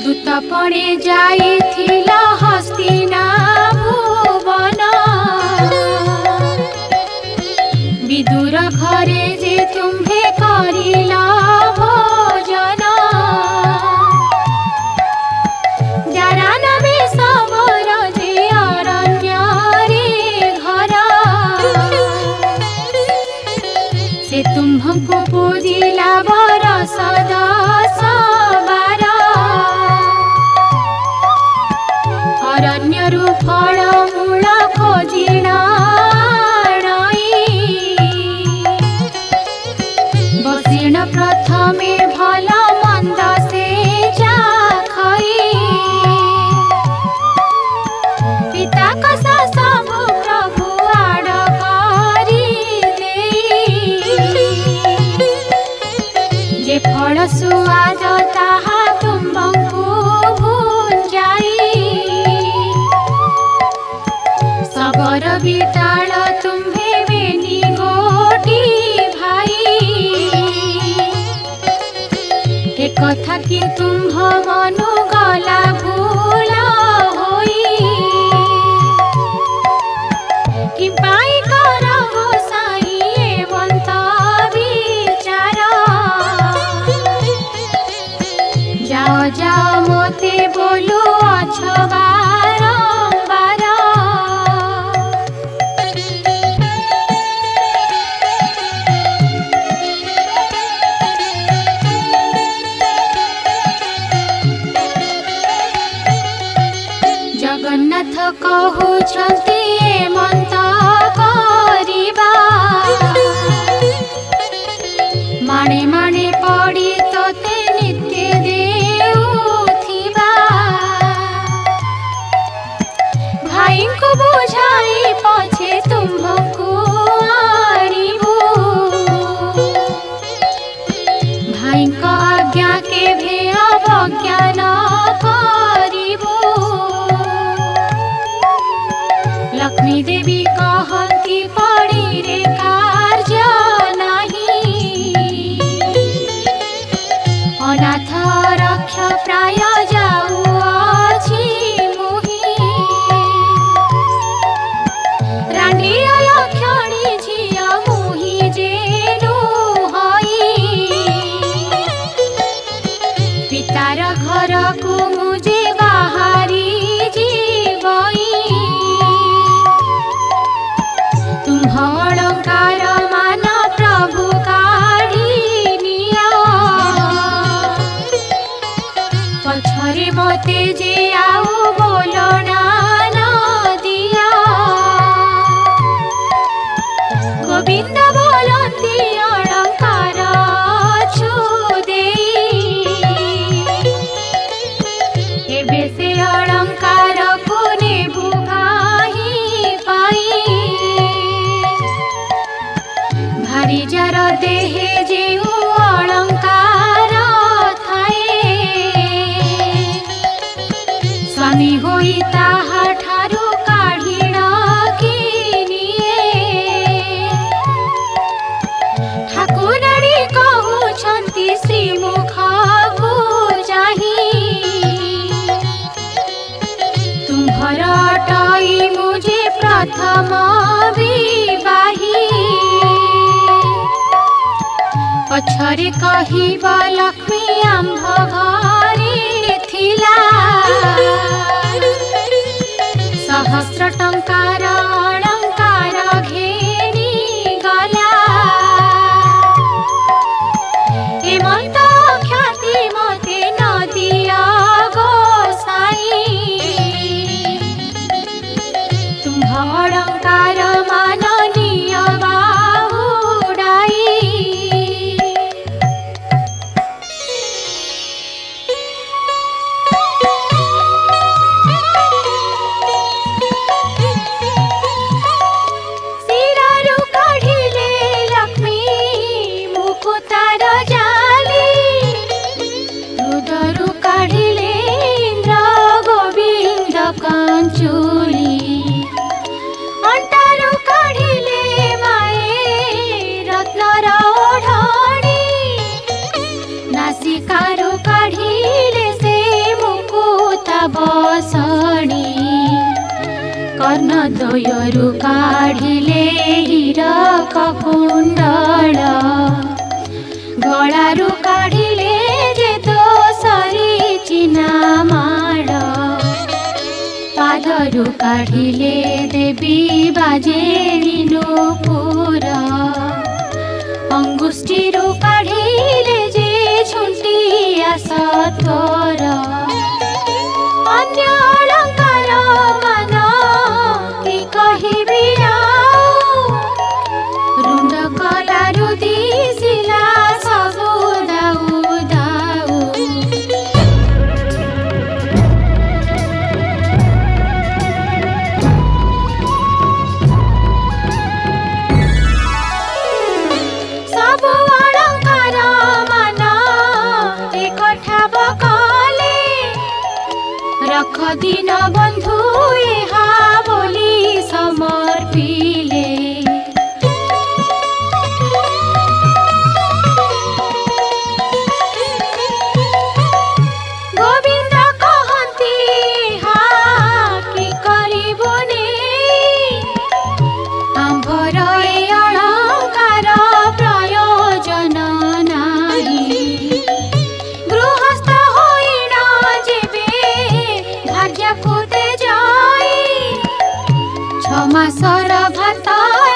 दूतपणे जाइथिल हस्तिना भुवन। विदुर घरे जे तुम्भे करिला भोजन। जारान बेसबर जे अरण्य रे घर। से तुम्भଙ୍କୁ पूजिला बरस 10 12। अरण्यरु फल मूल खोजिणा बसिण प्रथमे भल मंद से चाखई। पिता कसा सबु प्रभु आड़ करी देई। जे फल सुआद ताहा तुम्भଙ୍କୁ भुंजाई। सबर बिटाल तुम्भे बेनी गोटी भाई। ए कथा कि तुम्भ मनु गला भूल होई। कि पाई कर गोसाई एवंत विचार। जाओ जाओ मोते बोलू अछ बारंबार। जगन्नाथ कहुछन्ति एमंत करिबा। माणे माणे पड़ी तोते नित्य देउथिबा। भाई को बुझाई पछे तुम्भଙ୍କୁ आनिबु। भाई को आज्ञा के भे अवज्ञा न करिबु। लक्ष्मी देवी कहती पड़ी रे कार्य नहीं, अनाथ रक्ष प्राय जाऊअछि मुहि, रांडिया लक्षणी झिया मुहि जेनु हई, पितार घर को मुझे बाहरी जीवई, तुम्ह अलंकार मान प्रभु काढ़ी निया, पछरे मते जे आउ बोलना न दिया, गोविंद बोलती अलंकार छु देई, एबे से अलंकार को नेबु काहि पाई, भारी जार देहे जेउ अलंकार थाए, स्वामी होई ताहा ठारू काढ़िण किनिए, ठाकुराणी कहउछन्ति श्रीमुखକୁ जाहि, तुम्हर अटई मुझे प्रथम विवाही, पछरे कहिब लक्ष्मी आम्भ घरे थिला, सहस्र टंकार अलंकार घेनी गला, हेमंत ख्याति मते न दिया गोसाई, तुम्ह अलंकार माननीय बाहुडाई, शिरारु काढ़िले लक्ष्मी मुकुतार जाली, हृदयरु काढ़िले इंद्र गोविंद कंचुली, अंटारु काढ़िले माए रत्नर ओढ़णी, नासिकारु काढ़िले से मुकुता बसणी, कर्णद्वयरु काढ़िले हीरक कुंडल, गलारु काढ़िले जे दोसरी चिना माळ, पादरु काढ़िले देवी बाजेरी नूपुर, अंगुष्ठीरु काढ़िले जे झुंटिया सत्वर, अन्य अलंकार मान कि कहिबि आउ, रुंड कलारु दिसिला सबु दाउ दाउ, सबु अलंकार मान एकठा बकले, रख दिन बंधु एहा बोली समर्पिले, गोविंद कहती हा कि करिबुनी, आम्भर ए अलंकार प्रयोजन नाही, गृहस्थ होइन जेबे भार्याको ते जाई, छमासर भात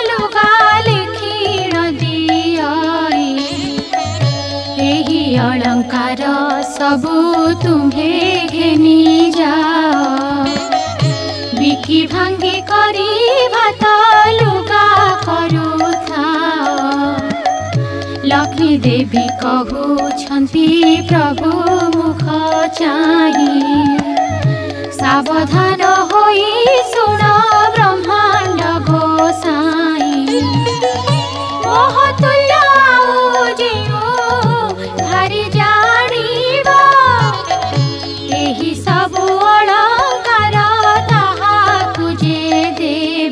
लुगा लेखिण दियाई, एही अलंकार सबु तुम्हे घेनी जाओ, बिकी भांगी करी भात लुगा करुथाओ, लक्ष्मी देवी कहउछन्ति प्रभु मुख चाहि, सावधान होई सुन ब्रह्मांड गोसाई, मोहतुल्य आउ जेउ भारी जानिब, एही सबु अलंकार ताहाकु जे देव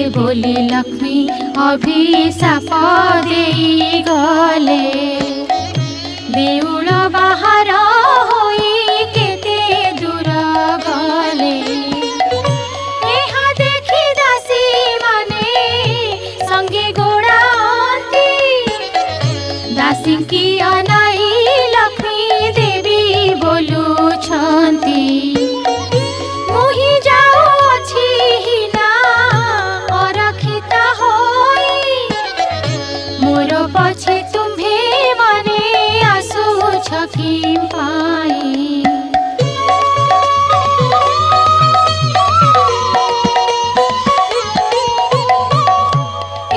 बोली लक्ष्मी अभिशाप देई गले देउल बाहर होई केते दूर गले एहा देखी दासी माने संगे गोड़ाती दासी की अनाई लक्ष्मी देवी बोलू छंती मुही जाऊछि हिना अरखिता होई मोर पछे तुम्हे माने आसुछ कि पाई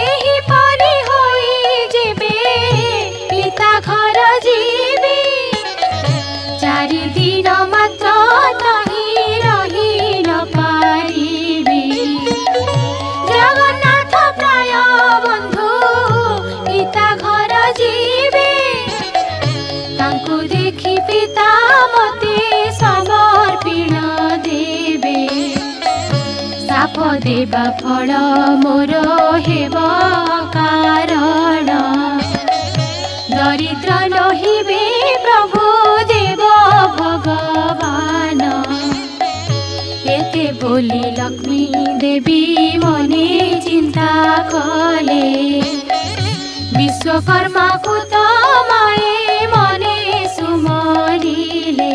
एही परी होई जेबे पिता घर जीवी चारि दिन मात्र तही रही न पारिबी जगन्नाथ प्राय बंधु पिता घर जीवे तांकु देखि पिता मते समर्पण देबे साप देवा फल मोर हेब कारण दरिद्र नहिबे प्रभु देव भगवान एते बोली लक्ष्मी देवी मने चिंता कले विश्वकर्मा को तो माए मने सुमरिले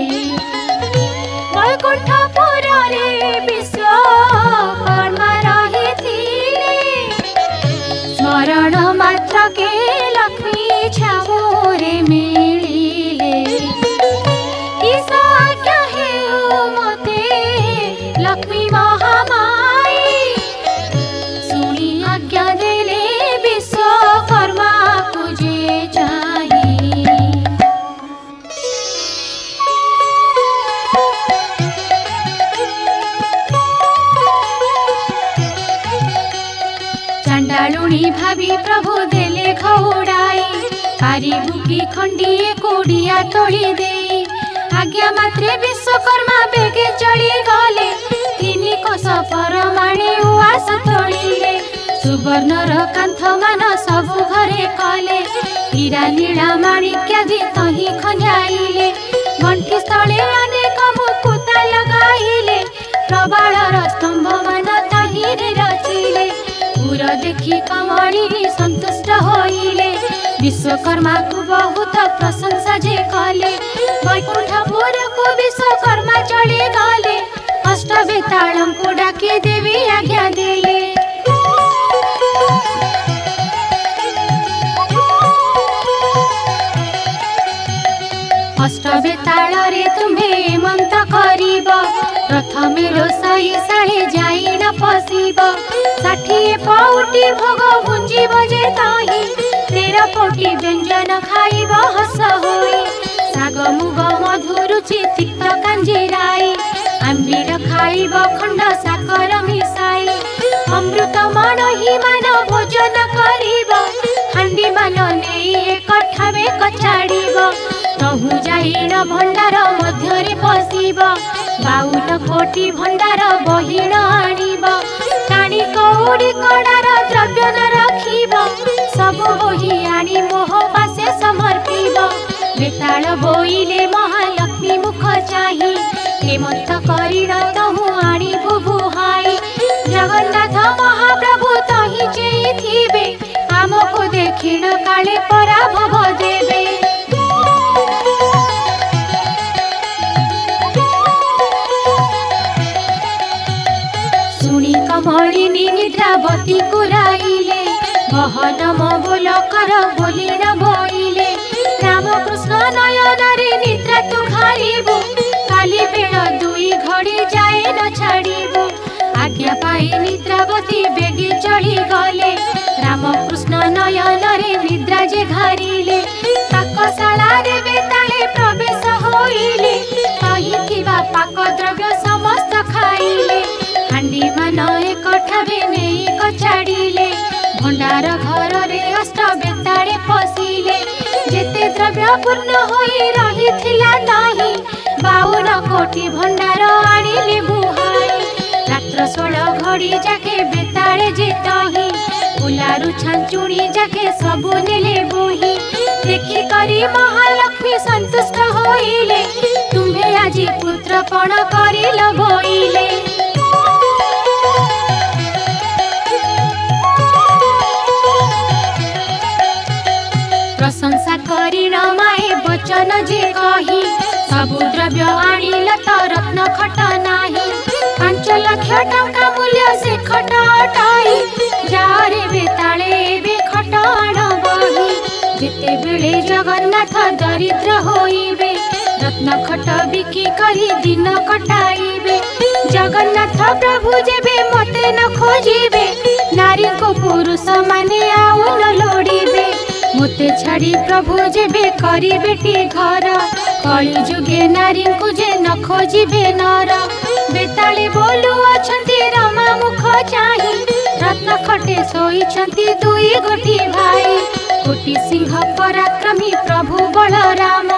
वैकुंठपुर रे विश्वकर्मा रहिथिले स्मरण मात्र के लक्ष्मी छामोरे मिलिले किस आज्ञा हेउ मते लक्ष्मी महामाई सुनी आज्ञा देले विश्वकर्मा को जे चाही चंडालुणी भावी प्रभु देले खौड़ाई पारी बुकी खंडिए कोडिया तोड़ी दे आज्ञा मात्रे विश्वकर्मा बेगे चढ़ी गले तिनी कोस परमाणे उआस तोड़िले सुवर्णर कांथ मान सबु घरे कले हीरा नीला माणिक्यादि तही खंजाइले गंठी स्थले अनेक मुकुता लगाइले प्रबाळर स्तंभ मान तहिरे रचिले पुर देखि कमलिनी संतुष्ट होइले विश्वकर्मा को बहुत प्रशंसा जे कले वैकुंठपुर को विश्वकर्मा चढ़ी गले अष्ट बेतालम को डाकी देवी आज्ञा देले अष्ट बेताल रे तुम्हें मंत करिब प्रथमे रोषई साहे जाई न पशिब 60 पौटी भोग भुंजीब जे ताही 13 पौटी व्यंजन खाइब हस होई साग मुग मधुरुचि तिक्त कांजीराई आंबीर खाइब खंड साकर मिसाई अमृत मणहि मान भोजन करिब हांडी मान नेई एक ठावे कचाड़िब तहु जाई न भंडार मध्यरे पशिब 52 कोटी भंडार बहिण आनिब टाणी कौड़ी कड़ार द्रव्य न रखिब सब बही आनी मोह पासे समर्पिब बेताल बोइले महालक्ष्मी मुख चाही हेमंत करिण तहु आनी बुबुहाई जगन्नाथ महाप्रभु तही चेई थिबे आमको देखिण काले पराभव देबे सुनी कमलिनी निद्रावती कुराइले बहन बोल कर बोली न बोइले रामकृष्ण नयन रे निद्रा तु खारिबु काली बेल 2 घड़ी जाए न छाड़िबु आज्ञा पाई निद्रावती बेगे चढ़ी गले रामकृष्ण नयन रे निद्रा जे घारिले पाकशाला रे बेताले प्रवेश होइले तही थिबा पाक द्रव्य समस्त खाइले हांडी मान एक ठावे नेई कचाड़िले भंडार घर रे अष्ट बेताले पशिले जेते द्रव्य पूर्ण होई रहिथिला नाही 52 कोटी भंडार आनिले बुहाई रात्र 16 घड़ी जाके बेताले जे चारु छांचुणी जाके सबु नेले बोही देखी करी महालक्ष्मी संतुष्ट होइले तुम्हे आजी पुत्र पण करिल बोइले प्रशंसा करी माए वचन जे कही सबु द्रव्य आनिल त रत्न खट नाही 5 लाख टंका मूल्य से खट अटाई जारे बेताले बे खट आण बही जेते बेले जगन्नाथ दरिद्र होइबे रत्न खट बिकी करी दिन कटाइबे जगन्नाथ प्रभु जेबे मते न खोजिबे नारी को पुरुष माने आउ न लोड़ीबे मोते छाड़ी प्रभु जेबे करी बेटी घर कली जुगे नारी को जे न खोजिबे नर बेताली बोलू अछंती रमा मुख चाही रत्न खटे सोईछंती दुई गोटी भाई कोटी सिंह पराक्रमी प्रभु बलराम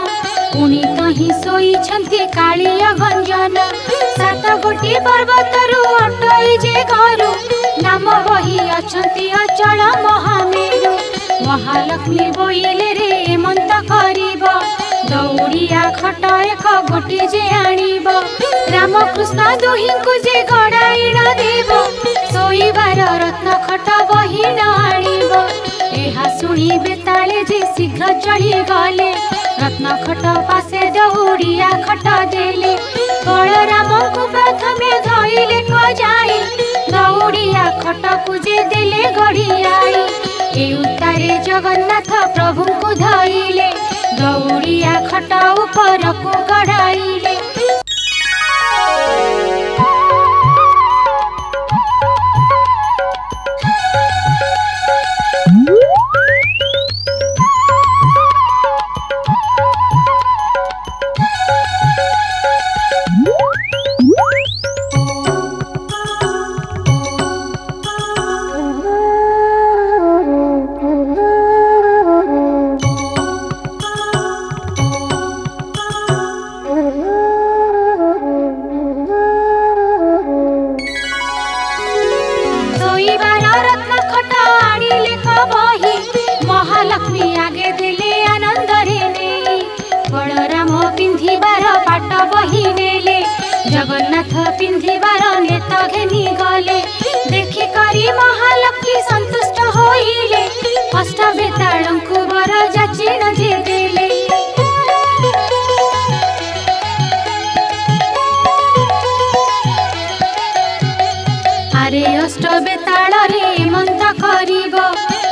पुणी कहीं सोईछंती कालिय गंजन 7 गोटी पर्वतरु अटई जे घरु नाम बही अछंती अचल महामेरु महालक्ष्मी बोइले रे एमंत करिब दौड़िया खट एक गोटी जे आनिब रामकृष्ण दुहिंकु जे गड़ाई न देव सोईबार रत्न खट बही न आनिब एहा सुनी बेताले जे शीघ्र चली गले रत्न खट पासे दौड़िया खट देले बलराम को प्रथमे धइले खजाई दौड़िया खट को जे देले गड़ियाई ए उतारे जगन्नाथ प्रभु को धइले दौड़िया खट ऊपर को गड़ाइले महालक्ष्मी आगे दिले आनंद रे ने बलराम पिंधिबार पाट बही नेले जगन्नाथ पिंधिबार नेत घेनी गले देखि करी महालक्ष्मी संतुष्ट होइले अष्ट बेताळंकु वर जाचिन जे देले आरे अष्ट बेताळ रे मंत करिब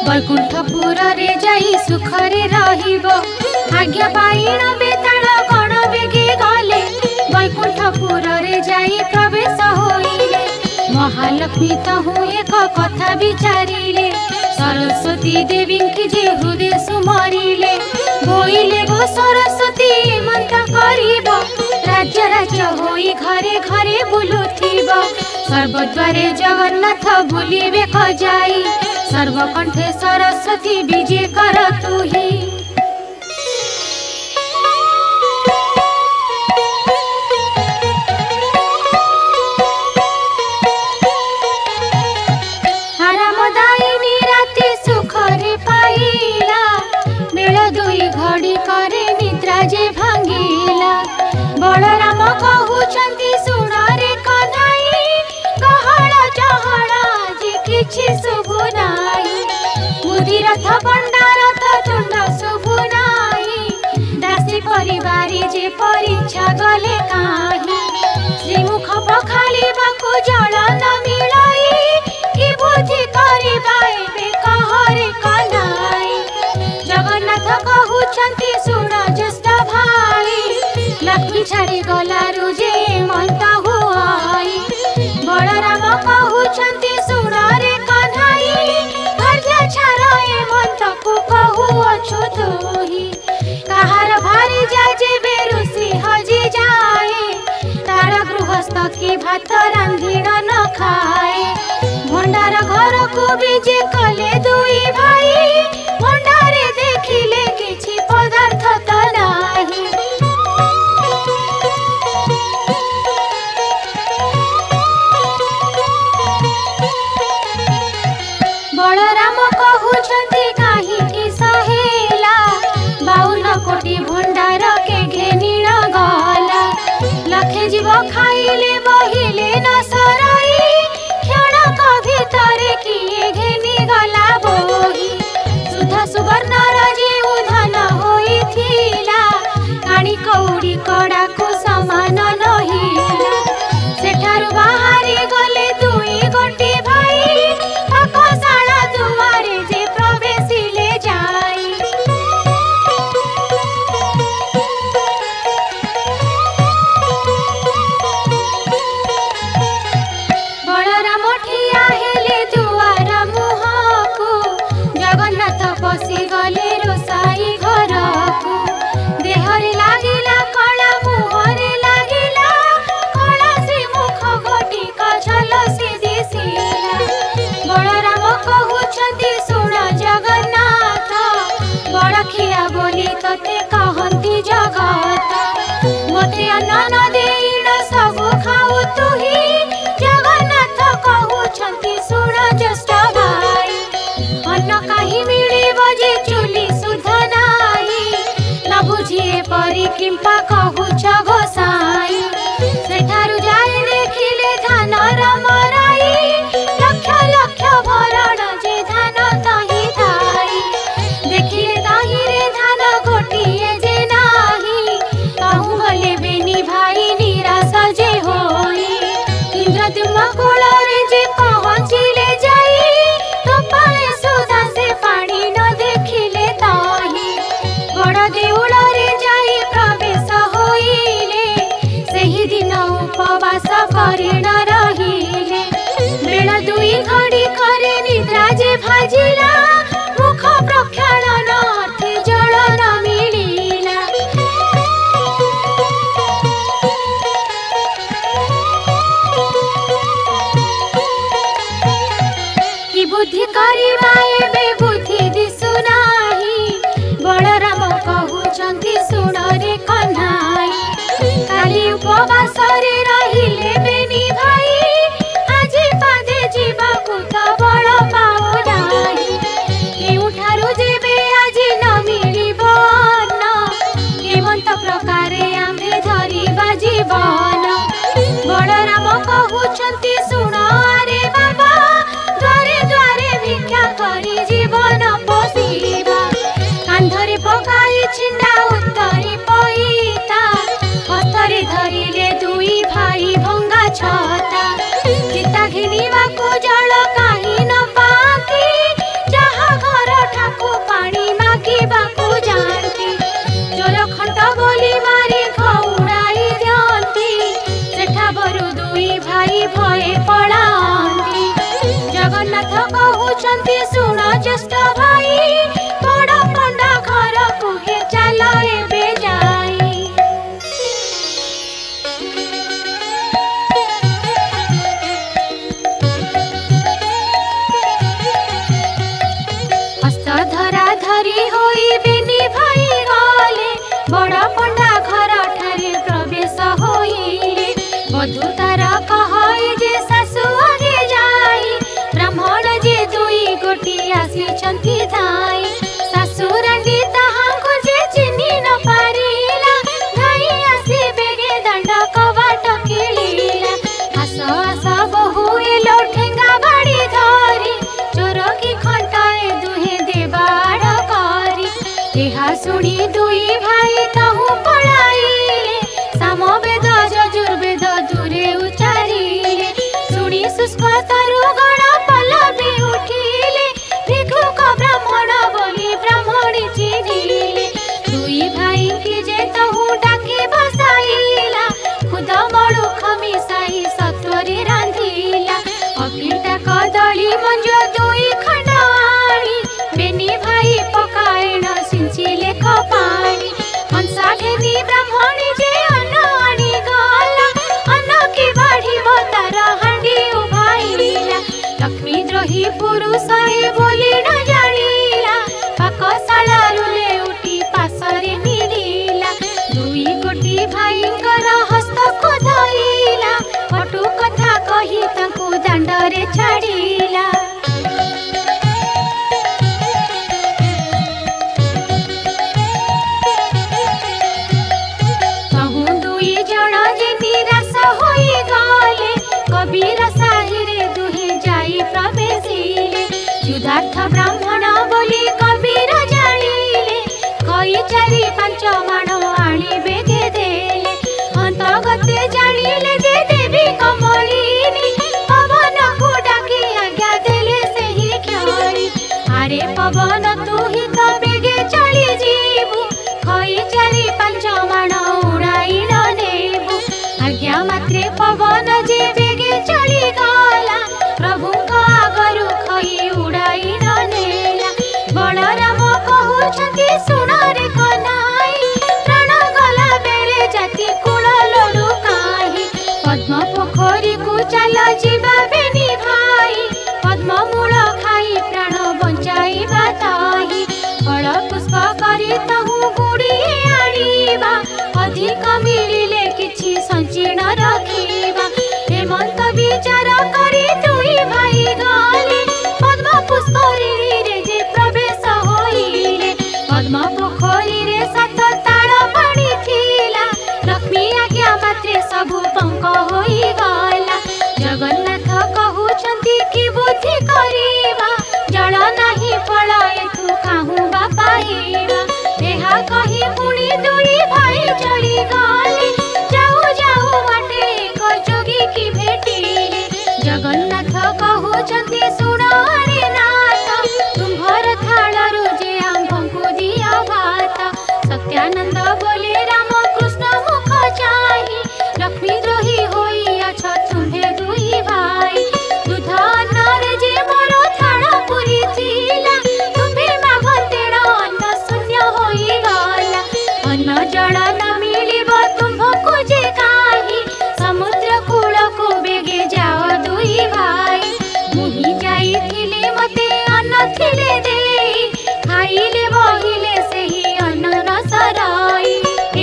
वैकुंठपुर रे जाई सुखरे रहिब आज्ञा पाइण बेताल गण बेगे गले वैकुंठपुर रे जाई प्रवेश होइले महालक्ष्मी तहु एक कथा विचारिले सरस्वती देवी की जे हृदय सुमरिले बोइले गो सरस्वती मंत करिब राज्य राज्य होई घरे घरे बुलुथिब सर्वद्वारे जगन्नाथ बुलिबे खजाई सर्वकंठे सरस्वती विजय कर तू ही आरामदायिनी राति सुखरे पाइला बेल दुई घड़ी करे निद्रा जे भांगिला बलराम कहउछंती सुण रे कन्हाई गहळ चहळ जे किछि शुभु नाही मुदी रथ पंडा रथ तुंड शुभु नाही दासी परिवारी जे परीक्षा गले काही श्रीमुख पखालिबाकु जल न मिलाई कि बुद्धि करिबा एबे कहरे कन्हाई जगन्नाथ कहउछंती सुण ज्येष्ठ भाई लक्ष्मी छाड़ी गलारु जे मंत हुआई बलराम कहउछंती सुण रे कन्हाई भाग्य छाड़ ए मंत को कहउछु तोही कहार भारी जाय जे बेरुसी हजी जाए तार गृहस्थ की भात रांधिण न खाए भंडार घर को बीजे कले दुई भाई भंडारे देखिले किछि पदार्थ त नाही बलराम କହିଲେ ବहिले ନ ସରାଇ କ୍ଷଣକ ଭିତରେ କିଏ ଘେନି ଗଲା ବୋହି ସୁଧ ସୁବର୍ଣ୍ଣର ଯେଉଁ ଧନ ହୋଇଥିଲା କାଣି କଉଡ଼ି କଡ଼ାକୁ ସମାନ ନହିଲା ସେଠାରୁ ବାହାରି ଗଲେ ଦୁଇ ଗୋଟି ଭାଇ ପାକଶାଳା ଦୁଆରେ ଯେ ପ୍ରବେଶିଲେ ଯାଇ ବଳରାମ ଠିଆ ହେଲେ ଦୁଆର ମୁହଁକୁ ଜଗନ୍ନାଥ ପଶିଗଲେ ରୋଷାଇ ଘରକୁ ଦେହରେ ଲାଗିଲା କଳା ମୁହଁରେ ଲାଗିଲା କଳା ସେ ମୁଖ ଗୋଟିକ ଝଲସି ଦିଶିଲା ବଳରାମ କହୁଛନ୍ତି ଶୁଣ ଜଗନ୍ନାଥ ବଡ଼ଖିଆ ବୋଲି ତତେ କହନ୍ତି ଜଗତ ମୋତେ ଅନ୍ନ ନ ଦେଇଣ ସବୁ ଖାଉ ତୁହି ଜଗନ୍ନାଥ କହୁଛନ୍ତି ଶୁଣ ଜ୍ୟେଷ୍ଠ ଭାଇ ଅନ୍ନ କାହିଁ ମିଳିବ ଯେ ଚୁଲି ସୁଧ ନାହିଁ ନ ବୁଝି ଏପରି କିମ୍ପା କହୁଛ ଗୋସାଇ ସେଠାରୁ ଯାଇ ଦେଖିଲେ ଧାନର ମରାଇ ଲକ୍ଷ ଲକ୍ଷ ଭରଣ ଯେ ଧାନ ତହିଁ ଥାଇ ଦେଖିଲେ ତହିଁରେ ଧାନ ଗୋଟିଏ ଯେ ନାହିଁ ତାହୁ ଗଲେ ବେନି ଭାଇ ନିରାଶ ଯେ ହୋଇ ଇନ୍ଦ୍ରଦ୍ୟୁମ୍ନ କୋଳରେ ଯେ ପହଞ୍ଚିଲେ ଯାଇ ତୋପାଏ ସୁଧା ସେ ପାଣି ନ ଦେଖିଲେ ତହି ବଡ଼ ଦେଉଳରେ ଯାଇ ପ୍ରବେଶ ହୋଇଲେ ସେହି ଦିନ ଉପବାସ କରି ନ ରହିଲେ ବେଳ ଦୁଇ ଘଡ଼ି କରି ନିଦ୍ରା ଯେ ଭାଜିଲା ମୁଖ ପ୍ରକ୍ଷାଳନ ଅର୍ଥେ ଜଳ ନ ମିଳିଲା କି ବୁଦ୍ଧି କରିବା ଏବେ ବୁଦ୍ଧି ଦିଶୁ ନାହିଁ ବଳରାମ କହୁଛନ୍ତି ଶୁଣରେ କହ୍ନାଇ କାଲି ଉପବାସରେ ରହିଲେ ବେନି ଭାଇ ଆଜି ପାଦେ ଯିବାକୁ ତ ବଳ ପାଉ ନାହିଁ କେଉଁଠାରୁ ଯେବେ ଆଜି ନ ମିଳିବ ଅନ୍ନ କେମନ୍ତ ପ୍ରକାରେ ଆମେ ଧରିବା ଜୀବନ ବଳରାମ କହୁଛନ୍ତି ଶୁଣ ଆରେ ବାବା ଦ୍ୱାରେ ଦ୍ୱାରେ ଭିକ୍ଷା କରି ଜୀବନ ପୋଷିବା କାନ୍ଧରେ ପକାଇ ଛିଣ୍ଡା ଉତ୍ତରି ପଇତା ହସ୍ତରେ ଧରିଲେ ଦୁଇ ଭାଇ ଭଙ୍ଗା ଛତା ଚିତା ଘିନିବାକୁ ଜଳ କାହିଁ ନ ପାଆନ୍ତି ଯାହା ଘର ଠାକୁ ପାଣି ମାଗିବାକୁ ଯାଆନ୍ତି ଚୋର ଖଣ୍ଟ ବୋଲି ମାରି ଘଉଡ଼ାଇ ଦିଅନ୍ତି ସେଠା ବରୁ ଦୁଇ ଭାଇ ଭଏ ପଳାନ୍ତି ଜଗନ୍ନାଥ କହୁଛନ୍ତି ଶୁଣ ଜ୍ୟେଷ୍ଠ ଭାଇ ବଡ଼ ପଣ୍ଡା ଘରକୁ ହେ ଚାଲ ଏବେ ଯାଇ ହସ୍ତ ଧରା ଧରି ହୋଇ ବେନି ଭାଇ ଗଲେ ବଡ଼ ପଣ୍ଡା ଘର ଠାରେ ପ୍ରବେଶ ହୋଇଲେ ବଧୂ ତାର କହଇ ଯେ ଶାଶୁ ଆଗେ ଯାଇ ବ୍ରାହ୍ମଣ ଯେ ଦୁଇ ଗୋଟି ଆସିଛନ୍ତି ଧାଇ ଶାଶୁ ରାଣ୍ଡି ତାହାଙ୍କୁ ଯେ ଚିହ୍ନି ନ ପାରିଲା ଧାଇ ଆସି ବେଗେ ଦାଣ୍ଡ କବାଟ କିଳିଲା ଆସ ଆସ ବୋହୁ ଏଲୋ ଠେଙ୍ଗା ବାଡ଼ି ଧରି ଚୋର କି ଖଣ୍ଟାଏ ଦୁହେଁ ଦେବାଡ଼ କରି ଏହା ଶୁଣି ଦୁଇ ଭାଇ ତାହୁ ପଳାଇଲେ ସାମବେଦ ଯଜୁର୍ବେଦ ଦୂରେ ଉଚ୍ଚାରିଲେ ଶୁଣି ଶୁଷ୍କ ତରୁ ଗଣ ପଲ୍ଲବୀ ଉଠିଲେ ଭିକ୍ଷୁକ ବ୍ରାହ୍ମଣ ବୋଲି ବ୍ରାହ୍ମଣୀ ଚିହ୍ନିଲେ ଦୁଇ ଭାଇଙ୍କି ଯେ ତହୁ ଡାକି ବସାଇଲା ଖୁଦ ମଳୁଖ ମିଶାଇ ସତ୍ୱରେ ରାନ୍ଧିଲା ଅକିଟା କଦଳୀ ମଞ୍ଜ ଦୁଇ ଖଣ୍ଡ ଆଣି ବେନି ଭାଇ ପକାଇଣ ସିଞ୍ଚିଲେ କପାଣି ହଂସା ଘେନି ବ୍ରାହ୍ମଣୀ ଯେ ଅନ୍ନ ଆଣି ଗଲା ଅନ୍ନ କି ବାଢ଼ିବ ତାର ହାଣ୍ଡି ଉଭାଇଲା ଲକ୍ଷ୍ମୀ ଦ୍ରୋହୀ ପୁରୁଷ ଏ ବୋଲି ନ ଜାଣିଲା ପାକଶାଳାରୁ ଲେଉଟି ପାଶରେ ମିଳିଲା ଦୁଇ ଗୋଟି ଭାଇଙ୍କର ହସ୍ତକୁ ଧଇଲା କଟୁ କଥା କହି ତାଙ୍କୁ ଦାଣ୍ଡରେ ଛାଡ଼ିଲା ତହୁଁ ଦୁଇ ଜଣ ଯେ ନିରାଶ ହୋଇ चल जीवा बेनी भाई पद्म मूल खाई प्राण बंचाइबा ताही फल पुष्प करी तहु गुड़िए आनिबा अधिक मिलिले किछि संचीर्ण रखिबा हेमंत विचार करी दुई भाई गले पद्म पुष्करी रे जे प्रवेश होइले पद्म पोखरी रे सात ताड़ पानी थिला लक्ष्मी आज्ञा मात्रे सबु पंक होई गला जगन्नाथ कहउछंती कि बुद्धि करिबा जल नाही फल एथु काहू बा पाइबा एहा कहि पुणी दुई भाई चली गले जाऊ जाऊ बाटे एक जोगी की भेटिले जगन्नाथ कहउछंती सुण रे नाथ तुम्भर थाळरु जे आम्भଙ୍କୁ दिया भात सत्यानंद बोले राम कृष्ण मुख चाहि लक्ष्मी द्रोही होई अछ तुम्हे दुई भाई दूध अन्नरे जे मोर थाळ पुरी थिला तुम्हे मागतेण अन्न शून्य होई गला अन्न जल न मिलिब तुम्भଙ୍କୁ जे काही समुद्र कूल को बेगे जाओ दुई भाई मुहि जाइथिले मते अन्न थिले देई खाइले बहिले सेही अन्न न सराई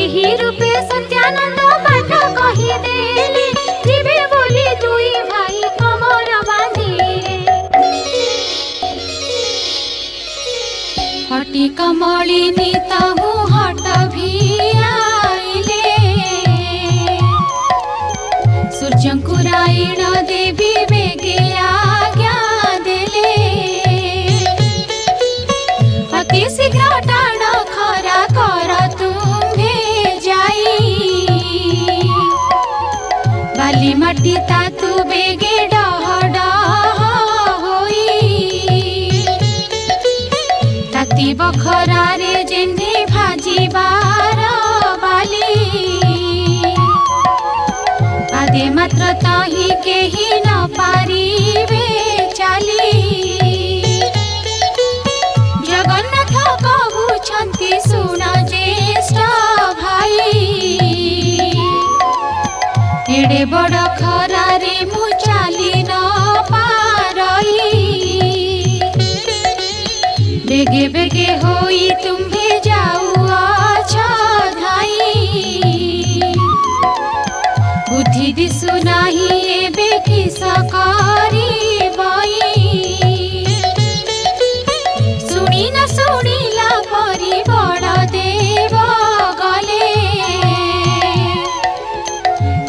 एही रूपे सत्यानंद पाठ कहि देले जीवे बोली दुई भाई कमर बांधिले हटी कमलिनी तहु हट भियाइले सूर्यंकुरायण देवी बेगे आज्ञा देले अति शीघ्र टाण खरा कर तुम्हे जाई बाली माटी तातु बेगे डह डह होई ताती बखरा रे जेन्हे भाजिबार बाली आदे मात्र ताही केही न पारिबे चाली जगन्नाथ कहउछंती सुन ज्येष्ठ भाई एडे बड़ खरा रे मु चाली न पारई बेगे बेगे होई तुम्हे जाऊ अछ धाई बुद्धि दिसु नाही एबे किस करिबई शुणी न शुणिला परि बड़ देव गले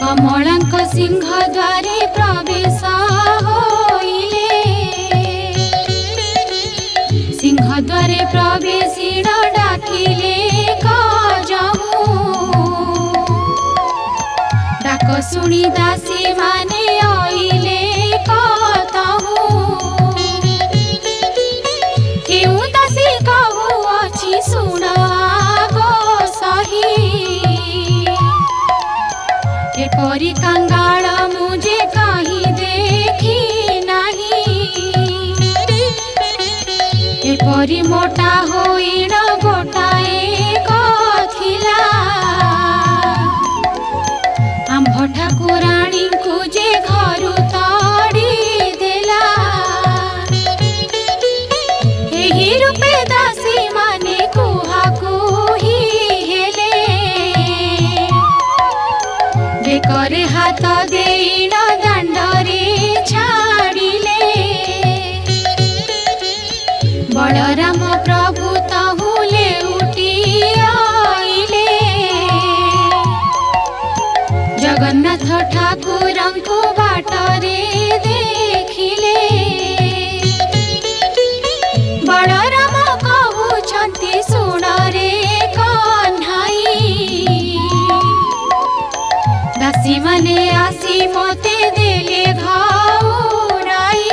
कमलांक सिंह द्वारे प्रवेश होइले सिंह द्वारे प्रवेशिण डाकिले कजहु डाक शुणी दासी माने आइले कतहु केउ दासी कहु अछि सुण आगो सही एपरि कंगाल मुझे कहीं देखी नाही एपरि मोटा होइण गोटाए कथिला आम्भ ठाकुराणी को जे घरु तड़ी देला एही रूपे दासी माने कुहा कुही हेले बेकरे हाथ देइण दांडरे छाड़िले बलराम प्रभु तहुले उठी आइले जगन्नाथ ठाकुरंको बाटरे देखिले बलराम कहउछंती सुण रे कन्हाई दासी माने आसी मते देले घाउराई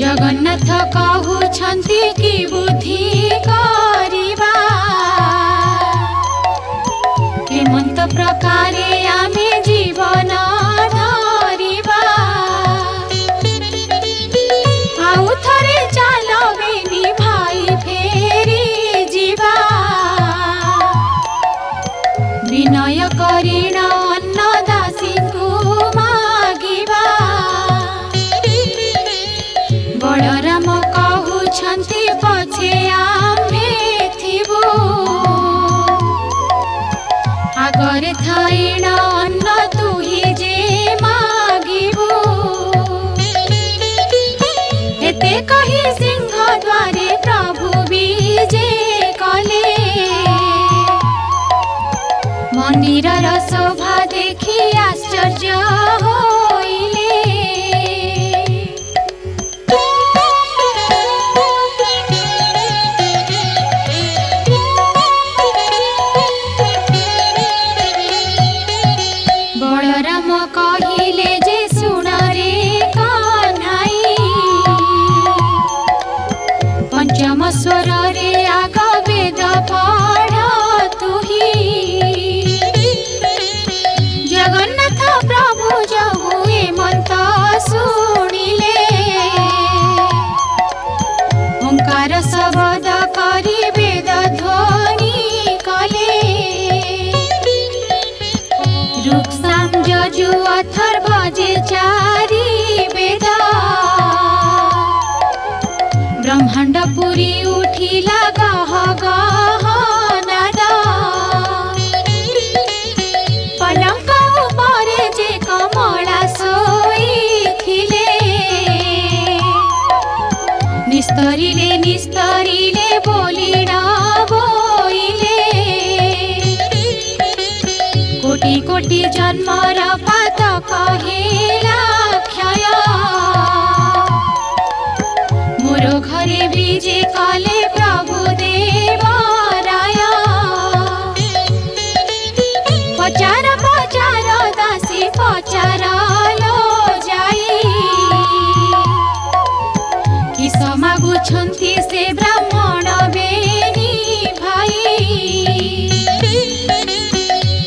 जगन्नाथ कहउछंती कि बुद्धि करिबा हेमंत प्रकारे आमे जीवन धरिबा आउ थरे चाल बेनी भाई फेरी जीवा विनय करिण अन्नदासी मंदिरर शोभा देखि आश्चर्य होइले। बलराम कहिले जे सुन रे कन्हाई, पंचम स्वर रे आग वेद पढ़ तुही। जगन्नाथ प्रभु जहु हेमंत शुणिले, ओंकार शब्द करी वेद ध्वनि कले। ऋक् यजु अथर्व जे चारि वेद, ब्रह्मांड पुरी उठिला गह गह नाद। पलंक उपरे जे कमला शोइथिले, निस्तरिले निस्तरिले बोलिण बोइले। कोटि कोटि जन्मर पातक हेला क्षय, मोर घरे विजे कले प्रभु देव राय। पचार पचार दासी पचार लो जाई, किस मागुछन्ति से ब्राह्मण बेनी भाई।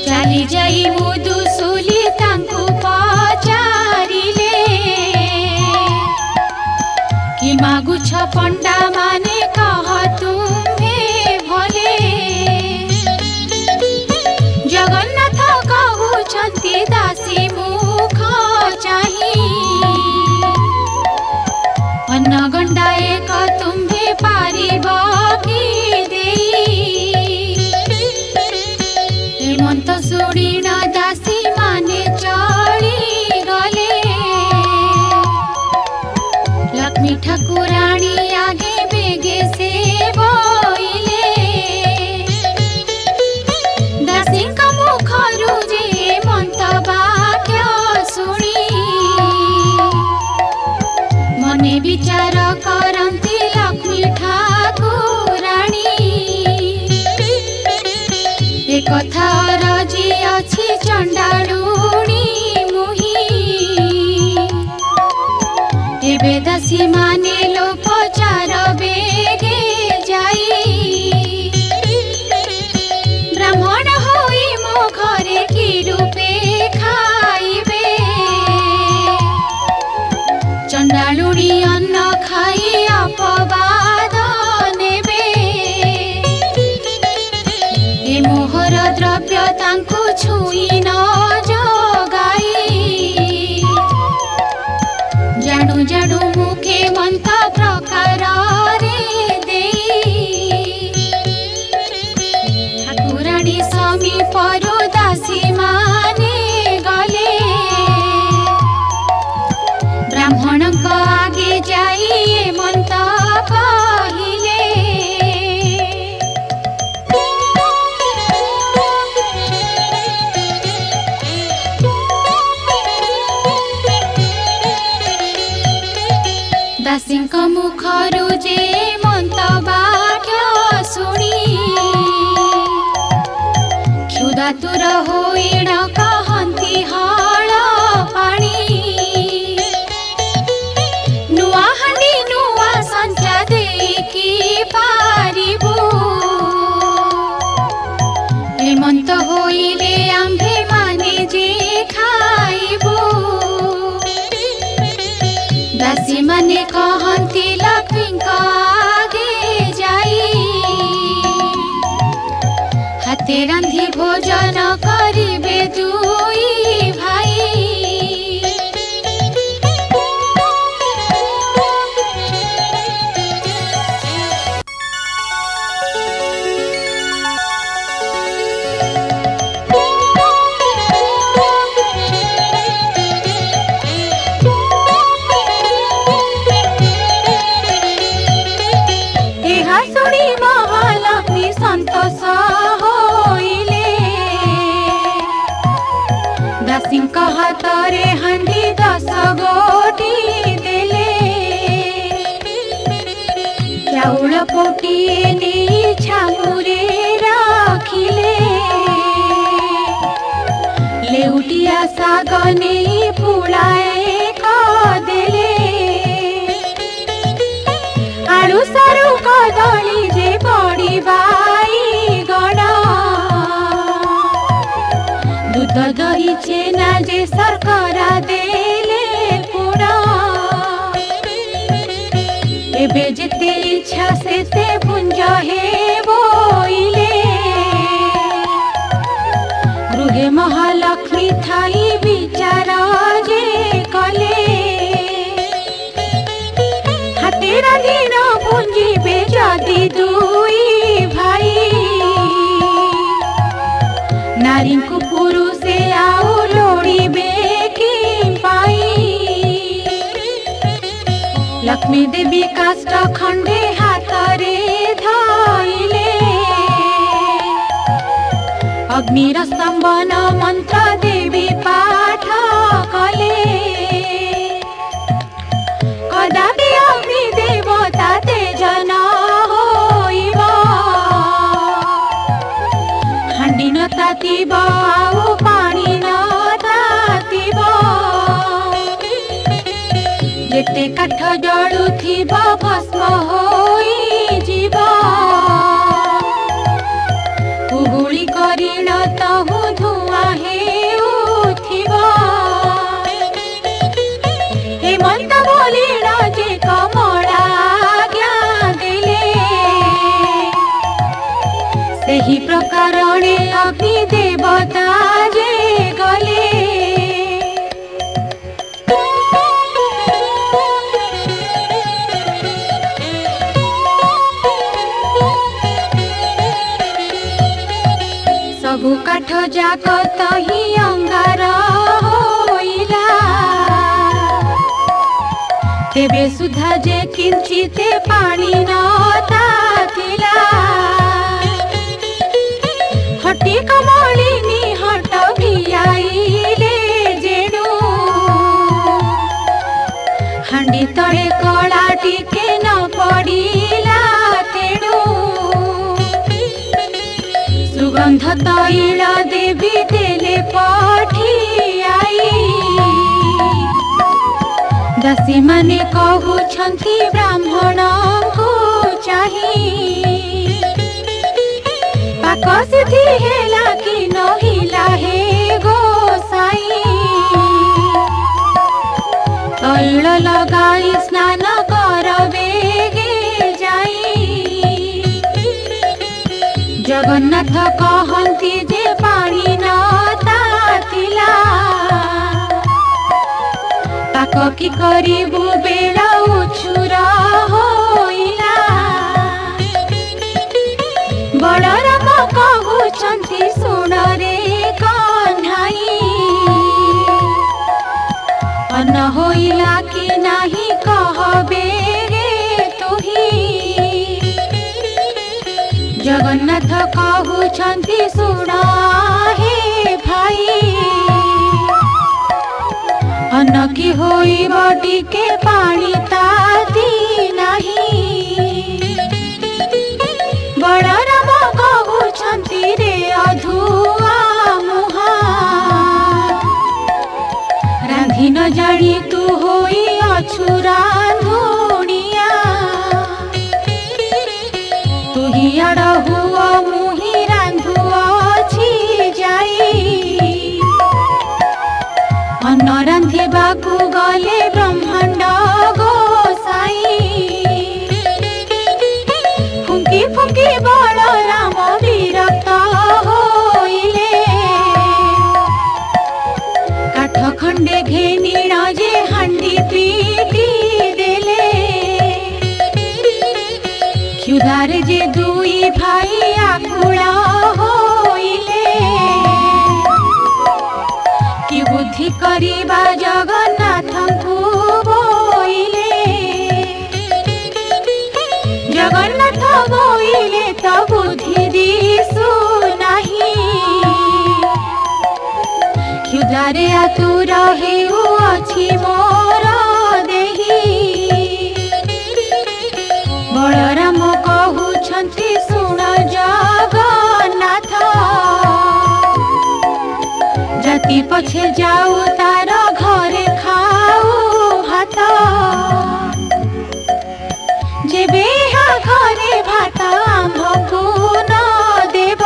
चाली जाई मुदुसुली तांकु पचारिले, कि मागुछ पंडा माने कह तुम्हे भले। जगन्नाथ कहउछन्ति दासी मुख चाही, अन्न गंडा एक तुम्हे पारिब कि देई। हेमंत शुणिण दासी माने चली गले, लक्ष्मी ठाकुराणी आगे बेगे से बोइले। दासींक मुखरु जे हेमंत वाक्य शुणी, मने विचार करन्ति लक्ष्मी ठाकुराणी। ए कथा रजी अछि चंडालुणी मुही, एबे दासी माने लो पचार बेगे जाई। ब्राह्मण होई मो घरे कि रूपे खाइबे, चंडालुणी अन्न खाई अपवाद नेबे। ए मोहर द्रव्य तांकु छुई न जोगाई, जाणु जाणु मुखे मंत प्रकार रे देई। ठाकुराणी समीपरु दासी माने गले, ब्राह्मणक आगे जाई हेमंत कहिले। दासींक मुखरु जे हेमंत वाक्य शुणी, क्षुधातुर होइण कहन्ति हळ पाणी। नुआ हांडी नुआ संचा देकी पारिबु, हेमंत होइले आम्भे माने जे खाइबु। दासी माने कहन्ति लक्ष्मींक आगे जाई, हाते रांधि भोजन करिबे दुई भाई। दासीଙ୍କ ହାତରେ ହାଣ୍ଡି 10 ଗୋଟି ଦେଲେ ଚାଉଳ ପୋଟିଏ ନେଇ ଛାମୁରେ ରଖିଲେ ଲେଉଟିଆ ଶାଗ ନେଇ ପୁଳାଏ କରିଦେଲେ ଆଳୁ ସାରୁ କଦଳୀ ଯେ ବଡ଼ି ବାଇଗଣ দুধ দহি চেনা যে শর্করা দেলে পুণ এবে যেতে ইচ্ছা সেতে পুঞ্জ হে বইলে গৃহে মহালক্ষ্মী থাই বিচার যে কলে হাতে রাঁধিন পুঞ্জিবে যদি দুই ভাই নারী को पुरुषे आउ लोड़ीबे कि पाई लक्ष्मी देवी काष्ठ खंडे हाथरे धइले अग्निर स्तंभन मंत्र देवी पाठ कले कदापि अग्नि देवता तेज न होइबा हांडी न तातिब आउ पानी न तातिब जेते काठ जळुथिब भस्म होइजिब उगुली करिण तहु धुआं हेउथिब हेमंत बोलिण जे कमला आज्ञा देले सेही प्रकारणे अग्नि देवता जे गले सबु काठ जाक तही अंगार होइला तेबे सुधा जे किंचिते पानी न तातिला हटी कमलिनी हट भियाइले जेणु हांडी तले कला टिके न पड़िला तेणु सुगंध तैल देवी देले पठियाई दासी माने कहउछंती ब्राह्मण को चाही पाक सिद्धि हेला कि नहिला हे गोसाई तैल लगाई स्नान करबे गे जाई जगन्नाथ कहंती जे पानी न तातिला पाक कि करिबु बेला उछुरा होइला बलराम कहउछंती सुण रे कन्हाई अन्न होइला कि नाही कहबे गे तुही जगन्नाथ कहउछंती सुण हे भाई अन्न कि होइब टिके पानी ताती नाही बलराम कहउछंती रे अधुआ मुहा रांधि न जानी तू होई अछु रांधुनिया तू ही अड़हुआ मुही रांधुअछि जाई अन्न रांधिबाकु गले ब्रह्मांड गोसाई फुंकी फुंकी बलराम विरक्त होइले काठ खंडे घेनिण जे हांडी पीटी देले क्षुधारे जे दुई भाई आकुला होइले कि बुद्धि करिबा जगन्नाथंकु बोइले जगन्नाथ बोइले त बुद्धि दिसु नाही चिंतारे आतुर हेउअछि मोर देही बलराम कहउछन्ति सुन जगन्नाथ जाति पछे जाऊ तार घरे खाऊ भात जेबे घरे भात आम्भको न देव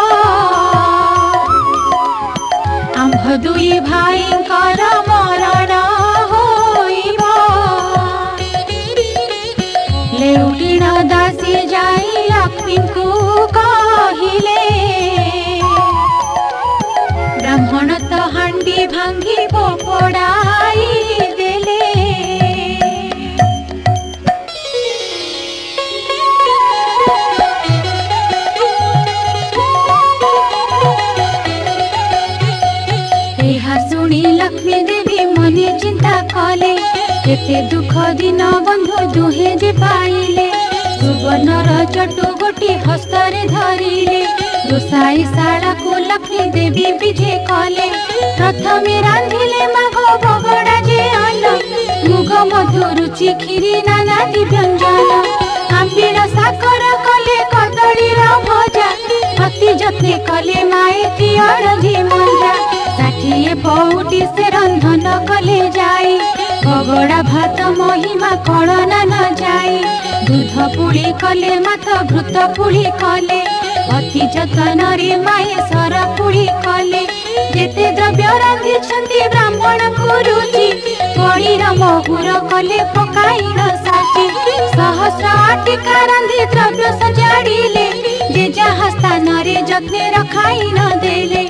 आम्भ दुई भाइंकर मरण होइब लेउलिन दासी जाई लक्ष्मी को कहिले ब्राह्मण तो हांडी भांगी पोपड़ाई देले शुणी लक्ष्मी देवी मने चिंता कले केते दुख दिन बंधु दुहे जे पाइले सुवर्णर चटु गोटी हस्तरे धरिले दोसाई शाला को लक्ष्मी देवी विधे कले प्रथमे रांधिले माघ बगड़ा जे अन्न मुग मधु रुचि खीरी नानादि व्यंजन आंबीर साकर कले कदली भजा अति जत्ने कले माएती अड़धी मंजा षाठिए पौटी से रंधन कले जाई बगड़ा भात महिमा कलना न जाई दूध पुड़ी कले माथ घृत पुड़ी कले अति जतन रे माए सर पुड़ी कले जेते द्रव्य रांधिछन्ति ब्राह्मण को रुचि पड़ीर महुर कले पकाई न साची सहस्र आटिका रांधि द्रव्य सजाड़िले जे जहाँ स्थान रे जत्ने रखाई न देले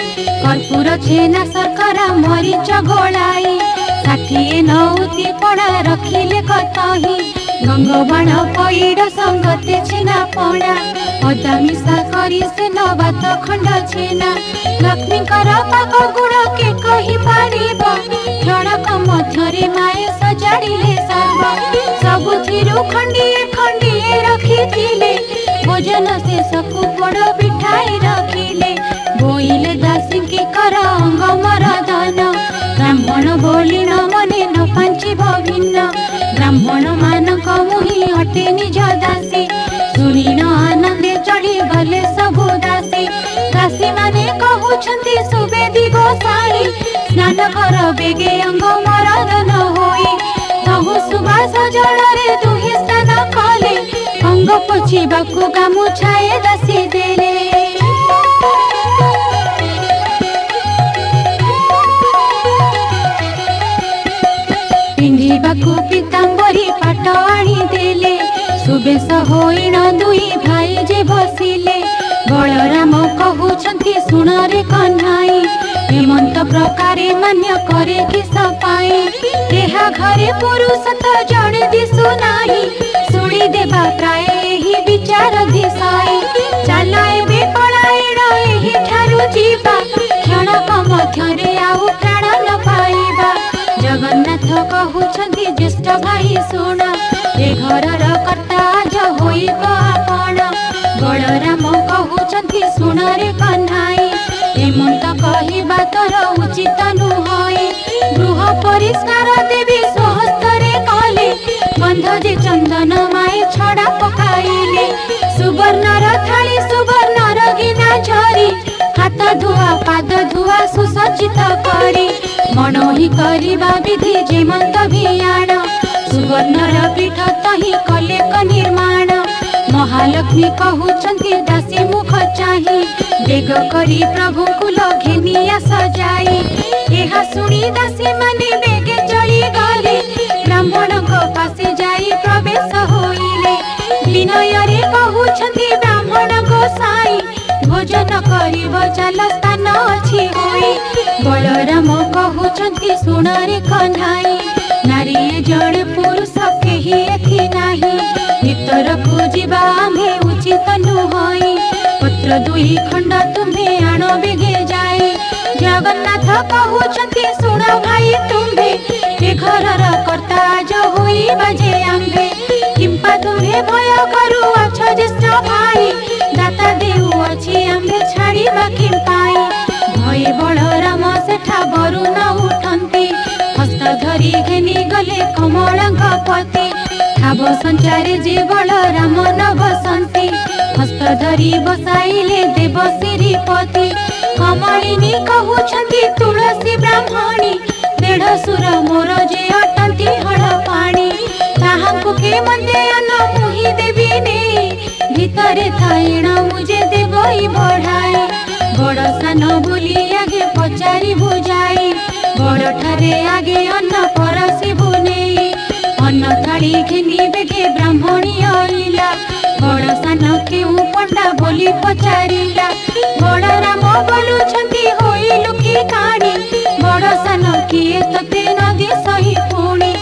कर्पूर छेना शर्करा मरीच गोलाई षाठिए नौती पड़ा रखिले कतही गंगबाण पैड संगते छेना पड़ा अदा मिशा करी से नबात खंड छेना लक्ष्मीकर पाक गुण के कही पारिब क्षणक मध्यरे माए सजाड़िले सर्व सबुथिरु खंडिए खंडिए रखिथिले भोजन शेषकु बड़ पिठाई रखिले बोइले दासी के कर अंग मरदन ब्राह्मण बोली न मने न पांचिब भिन्न ब्राह्मण मानक मुहि अटे निज दासी सुनी न आनंदे चढ़ी गले सबु दासी दासी माने कहउछन्ति सुबेदी गोसाई स्नान कर बेगे अंग मरदन होई तहु सुबास जଳରେ दुहि स्नान कले अंग पोछिबाकु गामुछाए दासी देले पिंधिबाकु पीतांबरी पाट आनी देले सुबेश होइण दुई भाई जे बसिले बलराम कहउछन्ति सुन रे कन्हाई हेमंत प्रकारे मान्य करे कि सपाई एहा घरे पुरुष तो जड़े दिसु नाही सुनी देबा प्राय एही विचार दिसाई चला एबे पलायण एही ठारु जीवा क्षणक मध्यरे आउ प्राण न पाइबा जगन्नाथ कहउछन्ति ज्येष्ठ भाई सुन ए घरर कर्ता आज होइब आपण बलराम कहउछन्ति सुन रे कन्हाई हेमंत कहिबा तोर उचित नुहई गृह परिष्कार देवी सहस्तरे कले बंध जे चंदन माए छड़ा पकाइले सुवर्णर थाली सुवर्णर गिना झरी हाथ धुआ पाद धुआ सुसज्जित करी मनोही करिबा विधि जेमंत भियाण सुवर्णर पीठ तही कले क निर्माण महालक्ष्मी कहउछन्ति दासी मुख चाही बेग करी प्रभु कुल घेनिया सजाई एहा सुनी दासी माने बेगे चली गले ब्राह्मण को पासे जाई प्रवेश होइले विनय रे कहउछन्ति ब्राह्मण गोसाई भोजन करिब चल स्थान अछि होई बलराम कहउछन्ति सुन रे कन्हाई नारी जड़े पुरुष केही एथि नाही भीतरकु जीवा आम्भे उचित नुहई पत्र दुई खंड तुम्हे आण बेगे जाए जगन्नाथ कहउछन्ति सुन भाई तुम्हे ए घरर कर्ता आज होई बाजे आम्भे किंपा तुम्हे भय करू अछ ज्येष्ठ भाई दाता देउ अछि आम्भे छाड़ी बा किंपाई भय बलराम सेठा बरु न जे कमलंग पति खाब संचारे जे बलराम न बसंती हस्त धरी बसाइले देव श्रीपति कमलिनी कहउछंती तुलसी ब्राह्मणी देढ़ सुर मोर जे अटंती हल पानी ताहांकु के मते अन्न मुहि देवी ने भितरे थाइण मुझे देवई बढ़ाए बड़ सान बोली आगे पचारि बुझाई बड़ ठारे आगे अन्न परसी बुने अन्न थाली घिनी बेगे ब्राह्मणी आइला बड़ सान केउ पंडा बोली पचारिला बड़ राम बोलुछंती होइलु की काणी बड़ सान किए तते नदी सही पुणी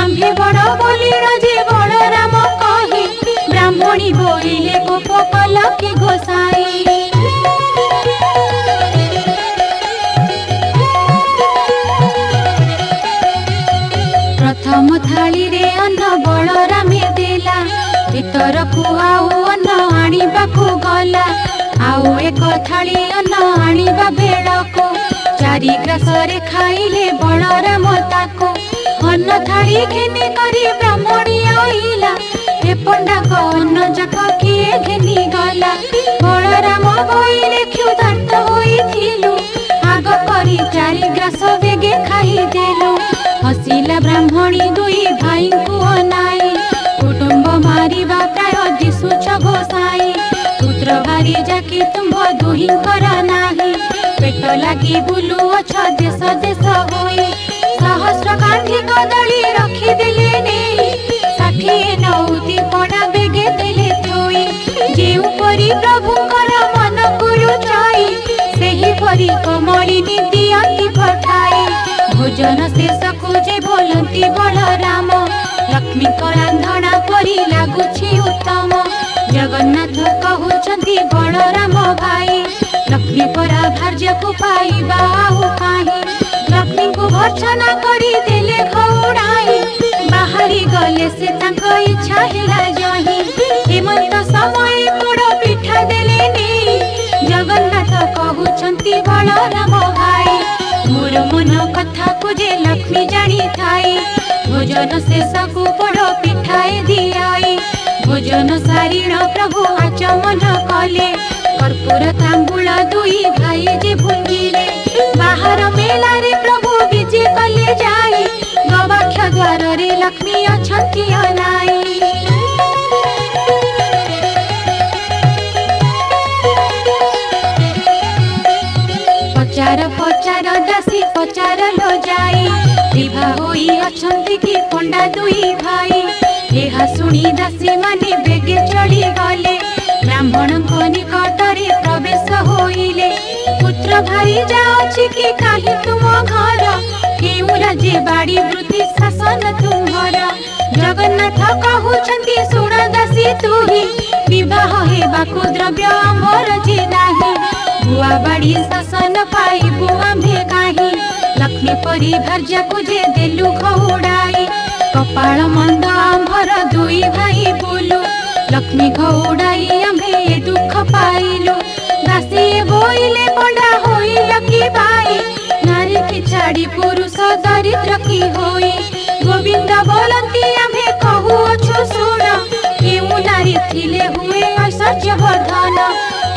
आम्भे बड़ बोलिण जे बड़ राम कही ब्राह्मणी बोइले कोप कल की गोसाई प्रथम थाली रे अन्न बलरामे देला भीतर को आउ अन्न आनिबाकू गला आउ एक थाली अन्न आनिबा बेळको चारि ग्रासरे खाइले बलराम ताको अन्न थाली घिनी करी ब्राह्मणी आइला हे पंडा को अन्न जाक किए घिनी गला बलराम बोइले क्षुधार्त होइथिलु आग करी चारि ग्रास बेगे खाइ देलु हसिला ब्राह्मणी दुई भाई को अनाई कुटुंब मारिबा प्राय दिशुछ गोसाई पुत्र भारी जाकी तुम दुहिंकर नाही पेट लागी बुलु अछ देश देश होई सहस्र कांधी कदली रखी देले ने षाठिए नौती पड़ा बेगे देले थोई जेउ परी प्रभुकर मन गुरु चाई सेही परी कमलिनी दियंती पठाई भोजन शेष को जे बोलती बलराम लक्ष्मी को रांधना परी लागुछि उत्तम जगन्नाथ कहउछंती बलराम भाई लक्ष्मी परा भार्य को पाइबा आउ काहे लक्ष्मी को भर्छना करी देले खौड़ाई बाहरी गले से तांको इच्छा हिला जही हेमंत समय पोड़ पिठा देले नी जगन्नाथ कहउछंती बलराम भाई मोर मन कथा को जे लक्ष्मी जानी थाई भोजन शेष को पोड़ पिठाए दियाई भोजन सारीण प्रभु आचमन कले कर्पूर तांबूल दुई भाई जे भुंगिले बाहर मेला रे प्रभु विजे कले जाई गवाक्ष द्वार रे लक्ष्मी अछंती अनाई पचार पचार दासी पचार लो जाई विवाह होई अछंती की पंडा दुई भाई एहा सुनी दासी माने बेगे चली गले ब्राह्मण को निकटरे प्रवेश होइले पुत्र भारी जाउछि कि काहे तुम घर केउ राजे बाड़ी वृत्ति शासन तुम्हर जगन्नाथ कहउछंती सुण दासी तुही विवाह हेबाकु द्रव्य आमर जे नाही बुआ बाड़ी शासन पाइबु आम्भे काहे लक्ष्मी परी भार्या को जे देलु खौड़ाई कपाल मंद आम्भर दुई भाई बोलु लक्ष्मी खौड़ाई आम्भे दुख पाइलु दासी बोइले पंडा होइल की भाई नारी की छाड़ी पुरुष दरिद्र की होई गोविंद बोलती आम्भे कहउछु सुण केउ नारी थिले हुए ऐश्वर्य वर्धन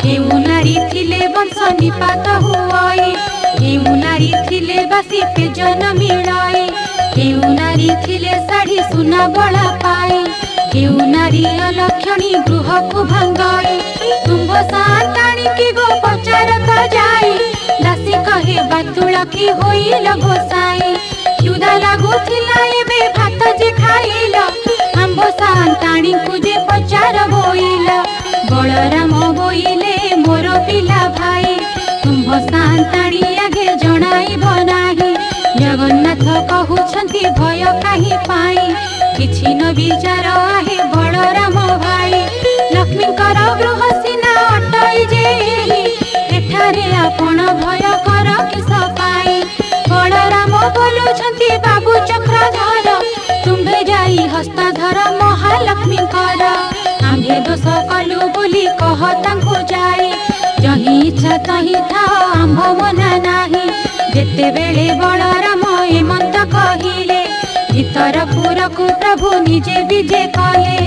केउ नारी थिले वंश निपात हुई केउ नारी थिले बासी पेजन मिलाई केउ नारी थिले साड़ी सुना बड़ा पाई केउ नारी अलक्षणी गृह को भांगाई तुम्भ सांताणी की गो पचारत जाई दासी कहे बातुल की होइल गोसाई क्षुधा लागुथिला एबे भात जे खाइल आंब सांताणी को जे पचार बोइल बलराम बोइले मोर पिला भाई तुम्भ सांताणी आगे जणाइब नाही जगन्नाथ कहउछंती भय काहे पाई किछि न विचार आहे बलराम भाई लक्ष्मी कर गृह सीना अटई जे एठारे आपण भय कर किस पाई बलराम बोलुछंती बाबू चक्रधर तुम्भे जाई हस्ताधर महालक्ष्मी कर आम्भे दोष कलु बोली कह तांको जाई जही इच्छा तही था आंभ मना नाही जेते बेले बलराम हेमंत कहिले ଭିତରପୁର को प्रभु निजे विजे कले।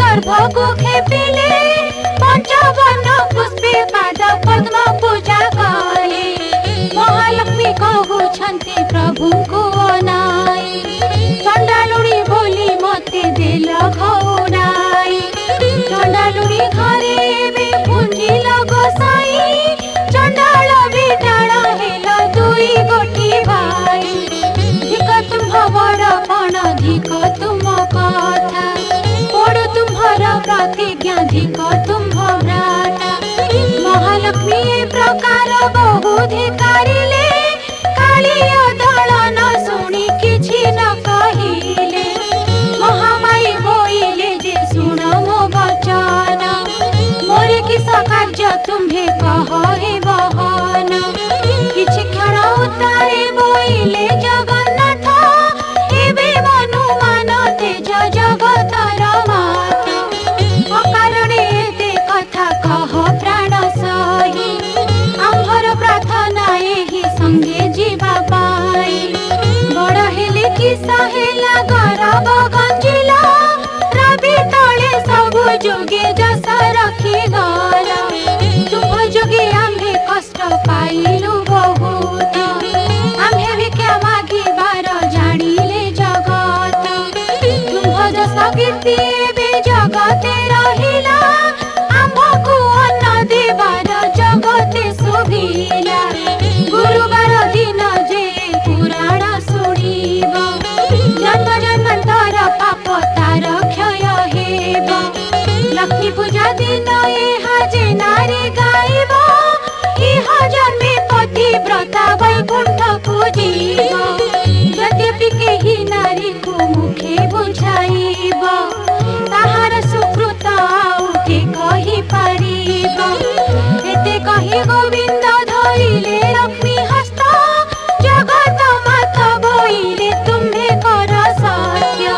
गर्भको खेपिले पंचवन पुष्पे पाद पद्म पूजा कले। महालक्ष्मी कहउछन्ति प्रभुको अनाई चण्डालुडी बोली मते देल घौराई। चण्डालुडी घरे बे पुंजिल गोसाई चण्डाल बिटाण हेल दुई गोटी भाई। धिक तुम्ह बडपण धिक तुम कथा पड़ो तुम्हारा प्रतिज्ञा धिक तुम्ह व्राता। महालक्ष्मी ए प्रकार बहु धिकारिले काली दलन शुणी किछि न कहिले। महामाई बोइले जे सुन मो वचन मोरे किस कार्य तुम्हे कह हे बहन। किछि क्षण उतारे बोइले जगन्नाथ एबे मनुमान तेज जगतर संगे जीवा पाई। बड़ हेले किसा हेला गरब गंजिला रवि तले सबु जोगे जस रखी गला। तुम जोगे आम्हे कष्ट पाइलु बहुत आम्हे भिक्षा मागिबार जानिले जगत। तुम जस कीर्ति बे जगते रहिला आम्भको अन्न देवार जगते सुभिला। गुरुवार दिन जे पुराण शुणिब जन्म जन्मांतर पाप तार क्षय हेब। लक्ष्मी पूजा दिन एहा जे नारी गाइब इह जन्मे पतिव्रता वैकुंठ पूजिब। यद्यपि केही नारी को मुखे बुझाइब ताहार सुकृत आउ के कहि पारिब। एते कहि गोविंद धइले लक्ष्मी हस्त जगत मात बोइले तुम्हे कर सत्य।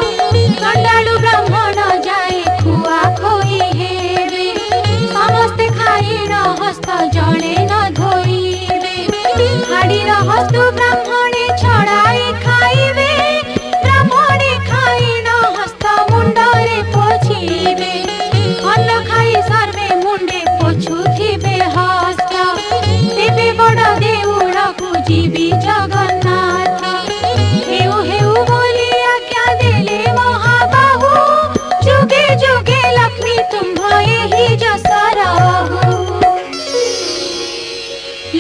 चंडालु ब्राह्मण जाए खुआ खोई हेबे समस्ते खाइन हस्त जड़े न धोइबे। हाड़ीर हस्त ब्राह्मणे छड़ाई खाइबे ब्राह्मणे खाइन हस्त मुंडरे पोछिबे। अन्न खाई सर्वे मुंडे पोछुथिबे हस्त तेबे बड़ देउल को जीवी जगन्नाथ। हेउ हेउ बोली आज्ञा देले महाबाहु जुगे जुगे लक्ष्मी तुम्ह एहि जस रहु।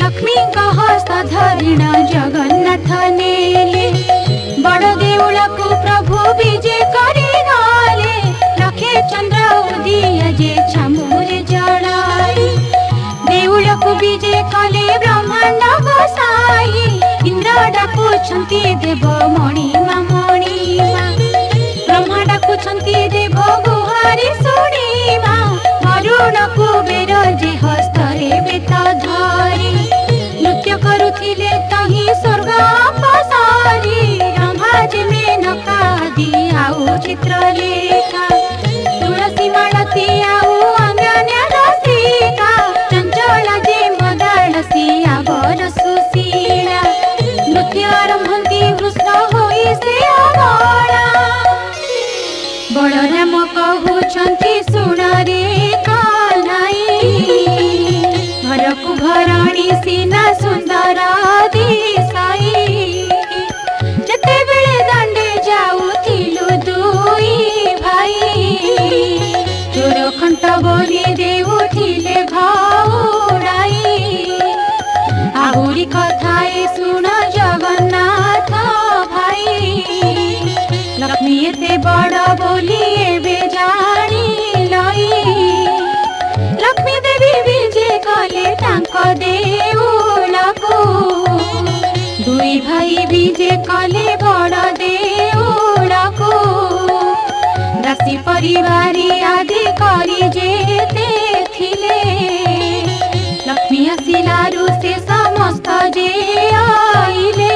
लक्ष्मी हस्त धरिण जगन्नाथ नेले बड़ देउल को प्रभु विजे करि गले। लखे चंद्र उदिय जे छमुरे जड़ाई देउल को विजे कले ब्रह्मांड गोसाई। इंद्र डाकुछन्ति देव मणिमा मणिमा ब्रह्मा डाकुछन्ति देव गुहारी शुणिमा। वरुण कुबेर जे हस्तरे बेत धरि नृत्य करुथिले तहि स्वर्ग अपसारी। रंभा जे मेनका आदि आउ चित्रलेखा तुलसी मालती आउ अन्य रसिका चंचल जे मदालसी आवर सुशीला। नृत्य आरंभन्ति कृष्ण होई से अबला। बलराम कहउछन्ति सुण रे कन्हई घरकु घरणी सीना सुंदर दिसाई। जेते बेले दांडे जाउथिलु दुई भाई परिवारी आदि करी जेते थिले लक्ष्मी आसिलारु से समस्त जे आइले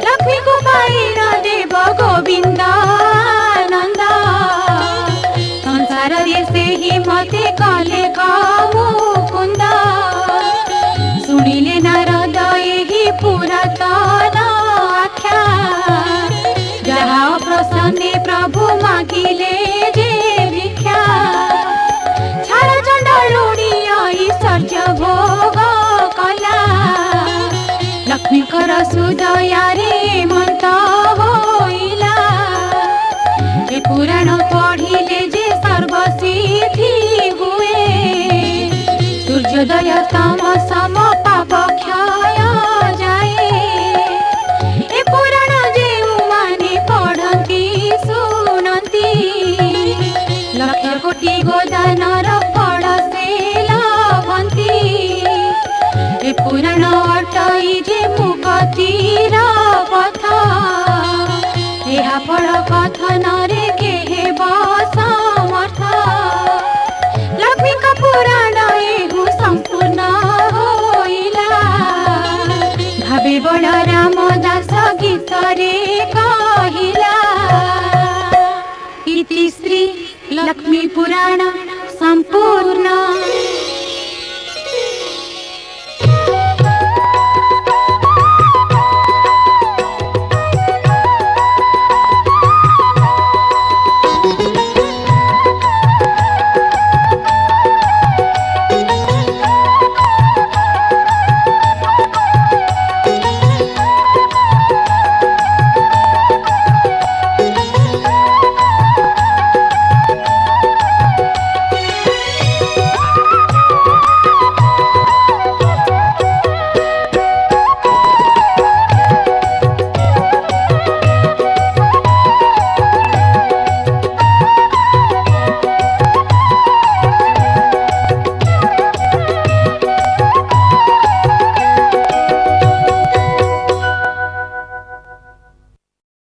लक्ष्मी को पाइन देव गोविंद नंद संसार रे से ही मते कले मुकुंद शुणिले नारद एही पुरातन आख्या जहा प्रसन्ने प्रभु मागिले जे भिक्षा छाड़ चंडलुणी ऐश्वर्य भोग कला लक्ष्मीकर सुदयारे मंत होइला ए पुराण पढ़िले जे सर्वसिद्धि हुए सूर्योदय तम सम पाप क्षय जाए ए पुराण जे माने पढ़ती सुनती लक्ष कोटि गोदानर फल से लभंती ए पुराण अटई जे मुक्तिर पथ एहा फल कथन रे केहे समर्थ लक्ष्मी का पुराण एहु संपूर्ण होइला भावे बड़ रामदास गीत रे कहिला इति श्री लक्ष्मी पुराण संपूर्ण।